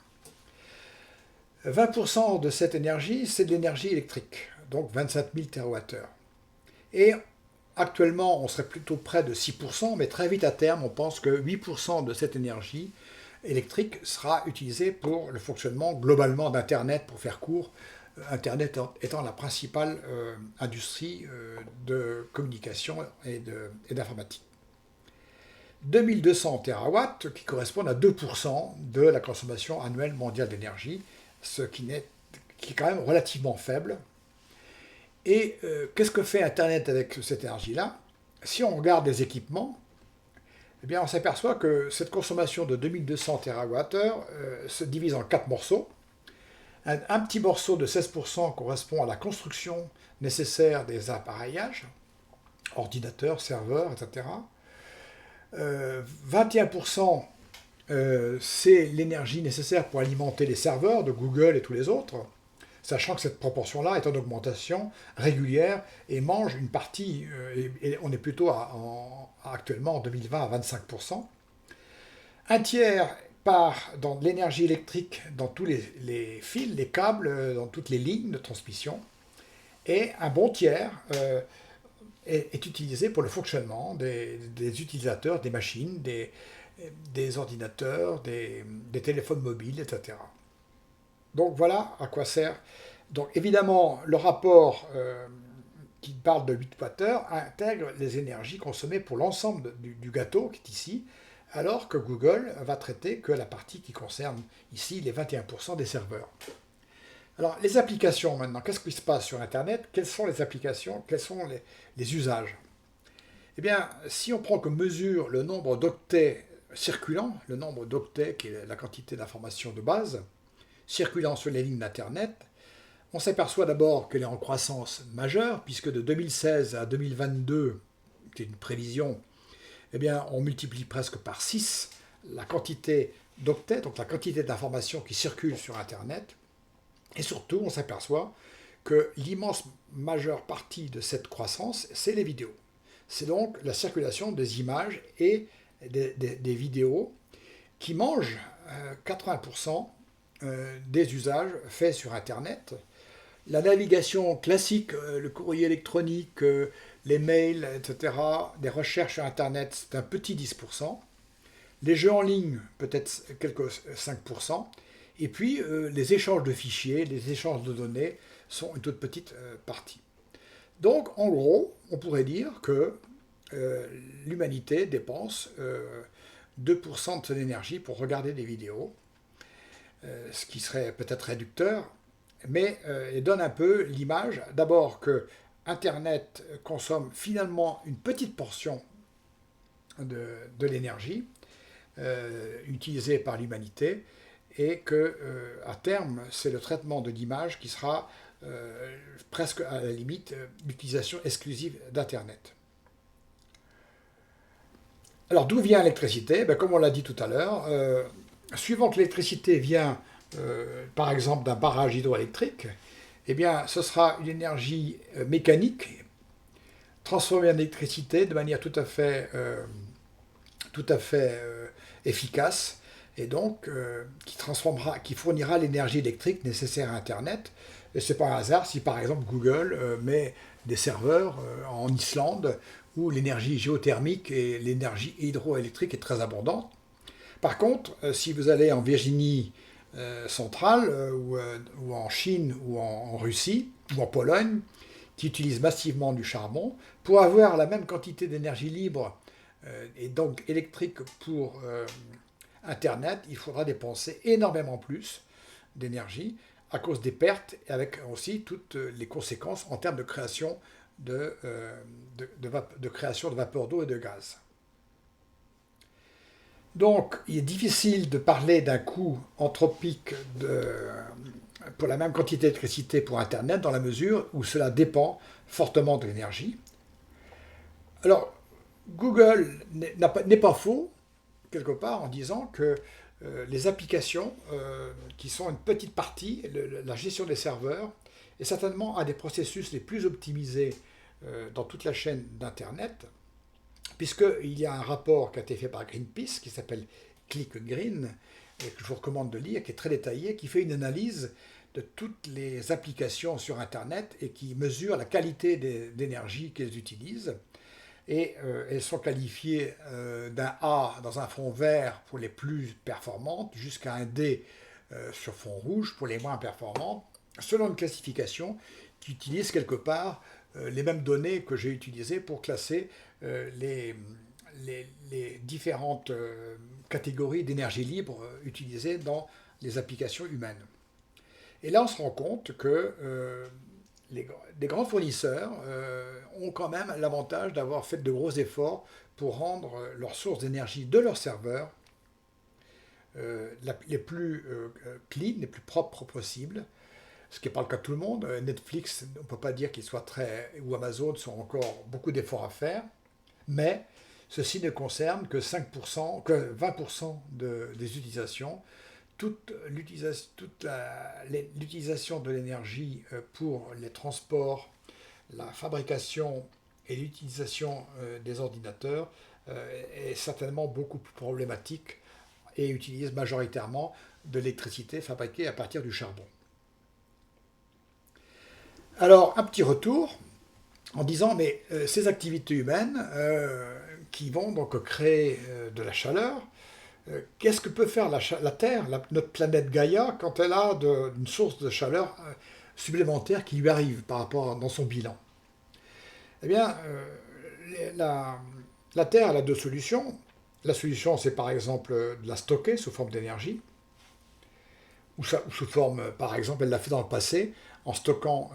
20% de cette énergie, c'est de l'énergie électrique, donc 27 000 TWh. Et actuellement, on serait plutôt près de 6%, mais très vite à terme, on pense que 8% de cette énergie électrique sera utilisée pour le fonctionnement globalement d'Internet, pour faire court, Internet étant la principale industrie de communication et d'informatique. 2200 TW qui correspondent à 2% de la consommation annuelle mondiale d'énergie, ce qui est quand même relativement faible. Et qu'est-ce que fait Internet avec cette énergie-là? Si on regarde les équipements, eh bien on s'aperçoit que cette consommation de 2200 TWh se divise en 4 morceaux. Un petit morceau de 16% correspond à la construction nécessaire des appareillages, ordinateurs, serveurs, etc. 21%, c'est l'énergie nécessaire pour alimenter les serveurs de Google et tous les autres, sachant que cette proportion-là est en augmentation régulière et mange une partie, et on est plutôt actuellement en 2020 à 25%. Un tiers part dans l'énergie électrique dans tous les fils, les câbles, dans toutes les lignes de transmission, et un bon tiers est utilisé pour le fonctionnement des utilisateurs, des machines, des ordinateurs, des téléphones mobiles, etc. Donc voilà à quoi sert. Donc évidemment, le rapport qui parle de 8 Wh intègre les énergies consommées pour l'ensemble du gâteau qui est ici, alors que Google va traiter que la partie qui concerne ici les 21% des serveurs. Alors les applications maintenant, qu'est-ce qui se passe sur Internet? Quelles sont les applications? Quels sont les usages? Eh bien, si on prend comme mesure le nombre d'octets circulant, le nombre d'octets qui est la quantité d'informations de base, circulant sur les lignes d'Internet, on s'aperçoit d'abord qu'elle est en croissance majeure, puisque de 2016 à 2022, c'est une prévision, eh bien, on multiplie presque par 6 la quantité d'octets, donc la quantité d'informations qui circulent sur Internet. Et surtout, on s'aperçoit que l'immense majeure partie de cette croissance, c'est les vidéos. C'est donc la circulation des images et des vidéos qui mangent 80% des usages faits sur Internet. La navigation classique, le courrier électronique, les mails, etc., des recherches sur Internet, c'est un petit 10%. Les jeux en ligne, peut-être quelques 5%. Et puis, les échanges de fichiers, les échanges de données sont une toute petite partie. Donc, en gros, on pourrait dire que l'humanité dépense 2% de son énergie pour regarder des vidéos, ce qui serait peut-être réducteur, mais il donne un peu l'image, d'abord que Internet consomme finalement une petite portion de l'énergie utilisée par l'humanité, et que à terme, c'est le traitement de l'image qui sera presque à la limite l'utilisation exclusive d'Internet. Alors d'où vient l'électricité? Ben, comme on l'a dit tout à l'heure, suivant que l'électricité vient par exemple d'un barrage hydroélectrique, eh bien ce sera une énergie mécanique transformée en électricité de manière tout à fait efficace, et donc qui fournira l'énergie électrique nécessaire à Internet. Et c'est pas un hasard si par exemple Google met des serveurs en Islande où l'énergie géothermique et l'énergie hydroélectrique est très abondante. Par contre, si vous allez en Virginie centrale ou en Chine ou en Russie ou en Pologne, qui utilisent massivement du charbon, pour avoir la même quantité d'énergie libre et donc électrique pour Internet, il faudra dépenser énormément plus d'énergie à cause des pertes et avec aussi toutes les conséquences en termes de création de création de vapeur d'eau et de gaz. Donc, il est difficile de parler d'un coût anthropique pour la même quantité d'électricité pour Internet dans la mesure où cela dépend fortement de l'énergie. Alors, Google n'est pas faux, quelque part, en disant que les applications, qui sont une petite partie, la gestion des serveurs, est certainement un des processus les plus optimisés dans toute la chaîne d'Internet, puisqu'il y a un rapport qui a été fait par Greenpeace, qui s'appelle Click Green, et que je vous recommande de lire, qui est très détaillé, qui fait une analyse de toutes les applications sur Internet et qui mesure la qualité d'énergie qu'elles utilisent. Et elles sont qualifiées d'un A dans un fond vert pour les plus performantes, jusqu'à un D sur fond rouge pour les moins performantes, selon une classification qui utilise quelque part les mêmes données que j'ai utilisées pour classer les différentes catégories d'énergie libre utilisées dans les applications humaines. Et là, on se rend compte que des grands fournisseurs ont quand même l'avantage d'avoir fait de gros efforts pour rendre leurs sources d'énergie de leurs serveurs les plus clean, les plus propres possibles, ce qui n'est pas le cas de tout le monde. Netflix, on ne peut pas dire qu'ils soient ou Amazon sont encore beaucoup d'efforts à faire, mais ceci ne concerne que 5%, que 20% des utilisations. Toute l'utilisation de l'énergie pour les transports, la fabrication et l'utilisation des ordinateurs est certainement beaucoup plus problématique et utilise majoritairement de l'électricité fabriquée à partir du charbon. Alors, un petit retour en disant, mais ces activités humaines qui vont donc créer de la chaleur, qu'est-ce que peut faire la Terre, notre planète Gaïa, quand elle a une source de chaleur supplémentaire qui lui arrive dans son bilan? Eh bien, la Terre, elle a deux solutions. La solution, c'est par exemple de la stocker sous forme d'énergie, ou sous forme, par exemple, elle l'a fait dans le passé, en stockant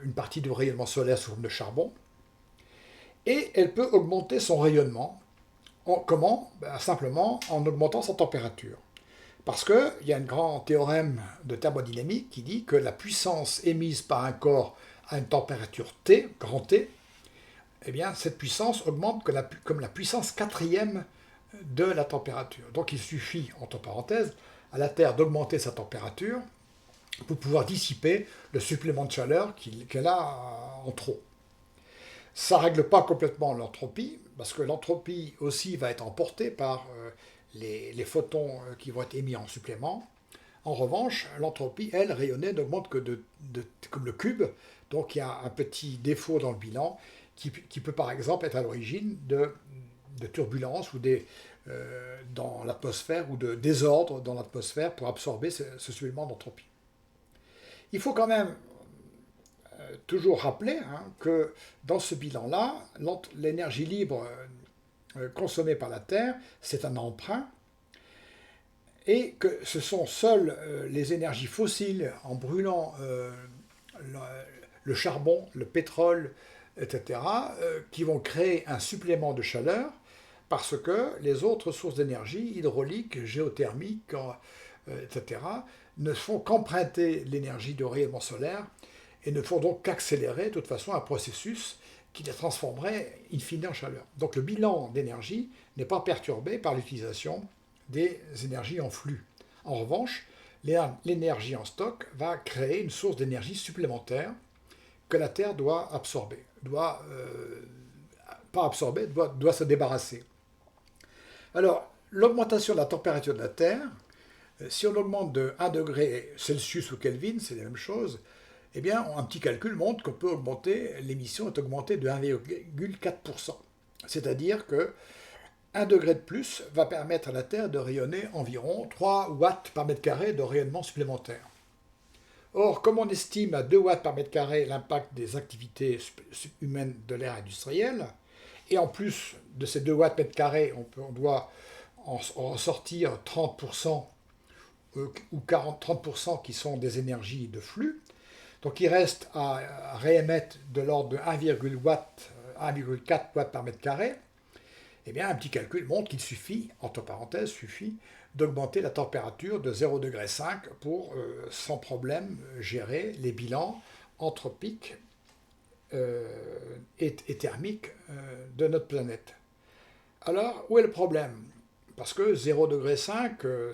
une partie du rayonnement solaire sous forme de charbon. Et elle peut augmenter son rayonnement. Comment? Simplement en augmentant sa température. Parce qu'il y a un grand théorème de thermodynamique qui dit que la puissance émise par un corps à une température T, grand T, eh bien, cette puissance augmente comme la puissance quatrième de la température. Donc il suffit, entre parenthèses, à la Terre d'augmenter sa température pour pouvoir dissiper le supplément de chaleur qu'elle a en trop. Ça ne règle pas complètement l'entropie, parce que l'entropie aussi va être emportée par les photons qui vont être émis en supplément. En revanche, l'entropie, elle, rayonnée, n'augmente que comme le cube. Donc il y a un petit défaut dans le bilan qui peut par exemple être à l'origine de turbulences ou dans l'atmosphère ou de désordre dans l'atmosphère pour absorber ce supplément d'entropie. Il faut quand même toujours rappeler que dans ce bilan-là, l'énergie libre consommée par la Terre, c'est un emprunt, et que ce sont seules les énergies fossiles, en brûlant le charbon, le pétrole, etc., qui vont créer un supplément de chaleur, parce que les autres sources d'énergie, hydrauliques, géothermiques, etc., ne font qu'emprunter l'énergie de rayonnement solaire, et ne font donc qu'accélérer de toute façon un processus qui les transformerait in fine en chaleur. Donc le bilan d'énergie n'est pas perturbé par l'utilisation des énergies en flux. En revanche, l'énergie en stock va créer une source d'énergie supplémentaire que la Terre doit absorber, doit se débarrasser. Alors, l'augmentation de la température de la Terre, si on augmente de 1 degré Celsius ou Kelvin, c'est la même chose, eh bien, un petit calcul montre qu'on peut augmenter, l'émission est augmentée de 1,4%. C'est-à-dire que 1 degré de plus va permettre à la Terre de rayonner environ 3 watts par mètre carré de rayonnement supplémentaire. Or, comme on estime à 2 watts par mètre carré l'impact des activités humaines de l'ère industrielle, et en plus de ces 2 watts mètre carré, on doit en sortir 30% ou 30% qui sont des énergies de flux, donc il reste à réémettre de l'ordre de 1,4 watts par mètre carré. Eh bien, un petit calcul montre qu'il suffit, entre parenthèses, d'augmenter la température de 0,5 degré pour, sans problème, gérer les bilans anthropiques et thermiques de notre planète. Alors, où est le problème? Parce que 0,5 degré,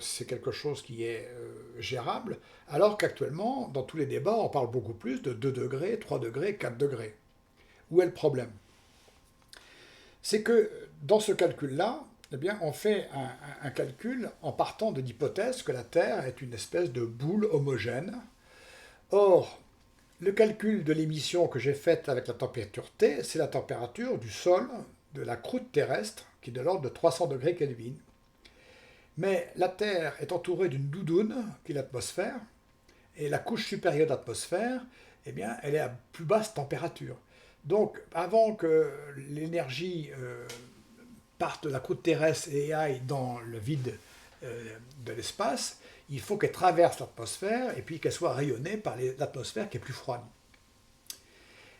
c'est quelque chose qui est gérable, alors qu'actuellement, dans tous les débats, on parle beaucoup plus de 2 degrés, 3 degrés, 4 degrés. Où est le problème? C'est que dans ce calcul-là, eh bien, on fait un calcul en partant de l'hypothèse que la Terre est une espèce de boule homogène. Or, le calcul de l'émission que j'ai faite avec la température T, c'est la température du sol, de la croûte terrestre, qui est de l'ordre de 300 degrés Kelvin. Mais la Terre est entourée d'une doudoune, qui est l'atmosphère, et la couche supérieure de l'atmosphère, eh bien, elle est à plus basse température. Donc, avant que l'énergie parte de la croûte terrestre et aille dans le vide de l'espace, il faut qu'elle traverse l'atmosphère et puis qu'elle soit rayonnée par l'atmosphère qui est plus froide.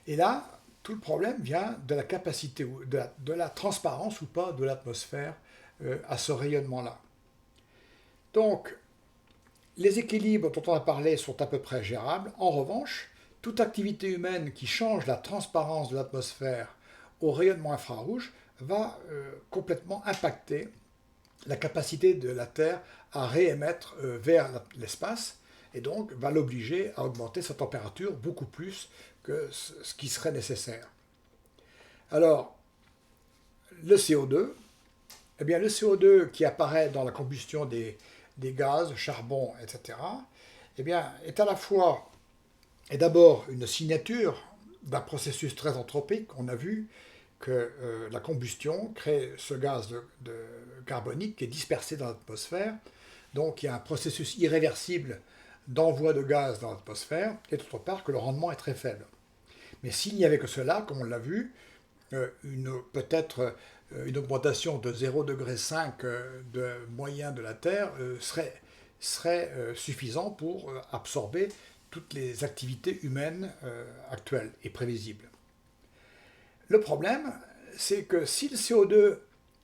Et là, tout le problème vient de la capacité, de la transparence ou pas de l'atmosphère à ce rayonnement-là. Donc, les équilibres dont on a parlé sont à peu près gérables. En revanche, toute activité humaine qui change la transparence de l'atmosphère au rayonnement infrarouge va complètement impacter la capacité de la Terre à réémettre vers l'espace et donc va l'obliger à augmenter sa température beaucoup plus que ce qui serait nécessaire. Alors, le CO2, Eh bien, le CO2 qui apparaît dans la combustion des gaz, charbon, etc., eh bien, est à la fois, est d'abord une signature d'un processus très anthropique. On a vu que la combustion crée ce gaz carbonique qui est dispersé dans l'atmosphère. Donc il y a un processus irréversible d'envoi de gaz dans l'atmosphère, et d'autre part que le rendement est très faible. Mais s'il n'y avait que cela, comme on l'a vu, peut-être une augmentation de 0,5 degré de moyen de la Terre serait suffisant pour absorber toutes les activités humaines actuelles et prévisibles. Le problème, c'est que si le CO2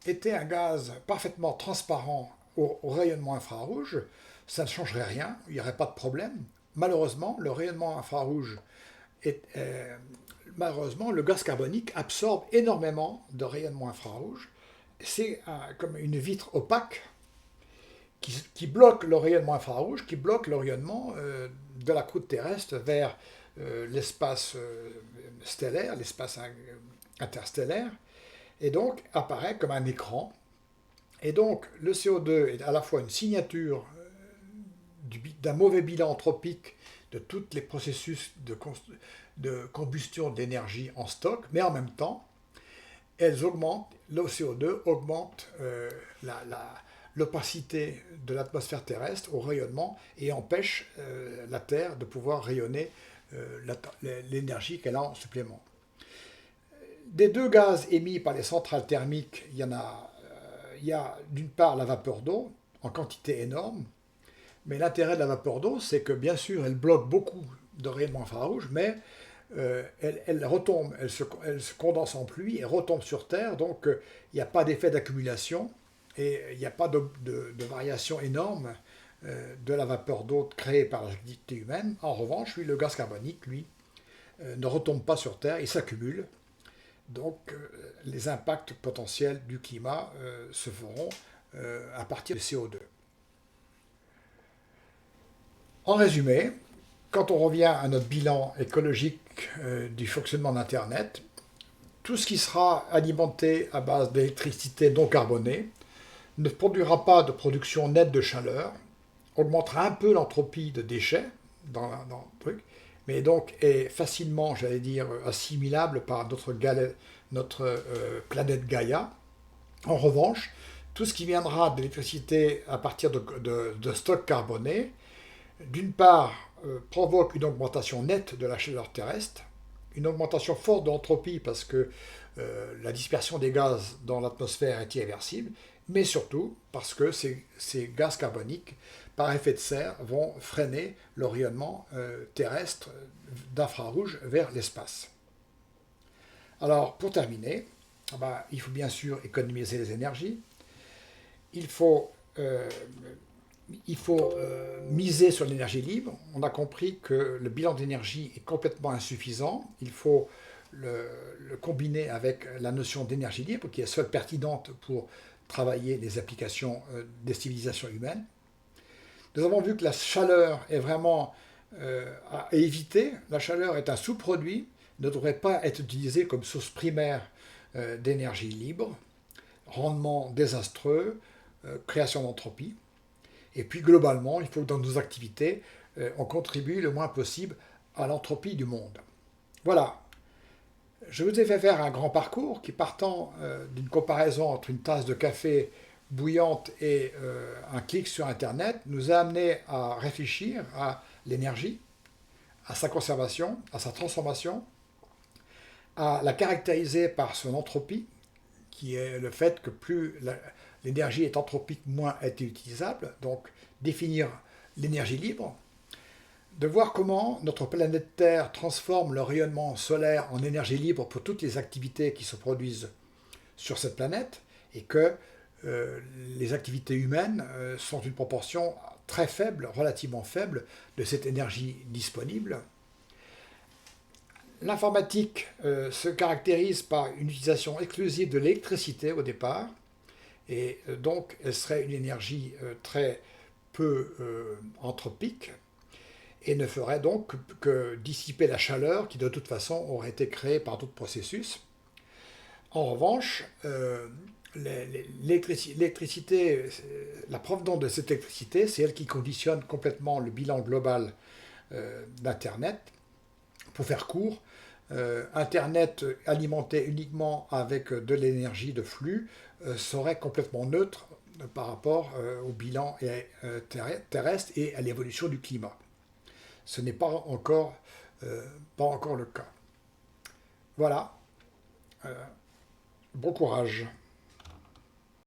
était un gaz parfaitement transparent au rayonnement infrarouge, ça ne changerait rien, il n'y aurait pas de problème. Malheureusement, le rayonnement infrarouge malheureusement, le gaz carbonique absorbe énormément de rayonnement infrarouge. C'est comme une vitre opaque qui bloque le rayonnement infrarouge, qui bloque le rayonnement de la croûte terrestre vers l'espace stellaire, l'espace interstellaire, et donc apparaît comme un écran. Et donc le CO2 est à la fois une signature d'un mauvais bilan anthropique de tous les processus de combustion d'énergie en stock, mais en même temps, le CO2 augmente l'opacité de l'atmosphère terrestre au rayonnement et empêche la Terre de pouvoir rayonner l'énergie qu'elle a en supplément. Des deux gaz émis par les centrales thermiques, il y a d'une part la vapeur d'eau en quantité énorme, mais l'intérêt de la vapeur d'eau, c'est que bien sûr, elle bloque beaucoup de rayonnement infrarouge, mais elle retombe, elle se condense en pluie et retombe sur Terre, donc il n'y a pas d'effet d'accumulation et il n'y a pas de variation énorme de la vapeur d'eau créée par l'activité humaine. En revanche, le gaz carbonique, lui, ne retombe pas sur Terre, il s'accumule. Donc les impacts potentiels du climat se feront à partir du CO2. En résumé, quand on revient à notre bilan écologique du fonctionnement d'Internet, tout ce qui sera alimenté à base d'électricité non carbonée ne produira pas de production nette de chaleur, augmentera un peu l'entropie de déchets dans le truc, mais donc est facilement, j'allais dire, assimilable par notre planète Gaïa. En revanche, tout ce qui viendra de l'électricité à partir de stocks carbonés, d'une part, provoque une augmentation nette de la chaleur terrestre, une augmentation forte de l'entropie parce que la dispersion des gaz dans l'atmosphère est irréversible, mais surtout parce que ces gaz carboniques, par effet de serre, vont freiner le rayonnement terrestre d'infrarouge vers l'espace. Alors, pour terminer, il faut bien sûr économiser les énergies. Il faut miser sur l'énergie libre. On a compris que le bilan d'énergie est complètement insuffisant. Il faut le combiner avec la notion d'énergie libre, qui est seule pertinente pour travailler les applications des civilisations humaines. Nous avons vu que la chaleur est vraiment à éviter. La chaleur est un sous-produit, ne devrait pas être utilisée comme source primaire d'énergie libre, rendement désastreux, création d'entropie. Et puis globalement, il faut que dans nos activités, on contribue le moins possible à l'entropie du monde. Voilà, je vous ai fait faire un grand parcours qui, partant d'une comparaison entre une tasse de café bouillante et un clic sur Internet, nous a amené à réfléchir à l'énergie, à sa conservation, à sa transformation, à la caractériser par son entropie, qui est le fait que plus l'énergie est anthropique, moins elle est utilisable, donc définir l'énergie libre, de voir comment notre planète Terre transforme le rayonnement solaire en énergie libre pour toutes les activités qui se produisent sur cette planète, et que les activités humaines sont une proportion très faible, relativement faible, de cette énergie disponible. L'informatique se caractérise par une utilisation exclusive de l'électricité au départ, et donc elle serait une énergie très peu anthropique, et ne ferait donc que dissiper la chaleur qui de toute façon aurait été créée par d'autres processus. En revanche, l'électricité, la provenance de cette électricité, c'est elle qui conditionne complètement le bilan global d'Internet. Pour faire court, Internet alimenté uniquement avec de l'énergie de flux serait complètement neutre par rapport au bilan terrestre et à l'évolution du climat. Ce n'est pas encore le cas. Voilà, bon courage.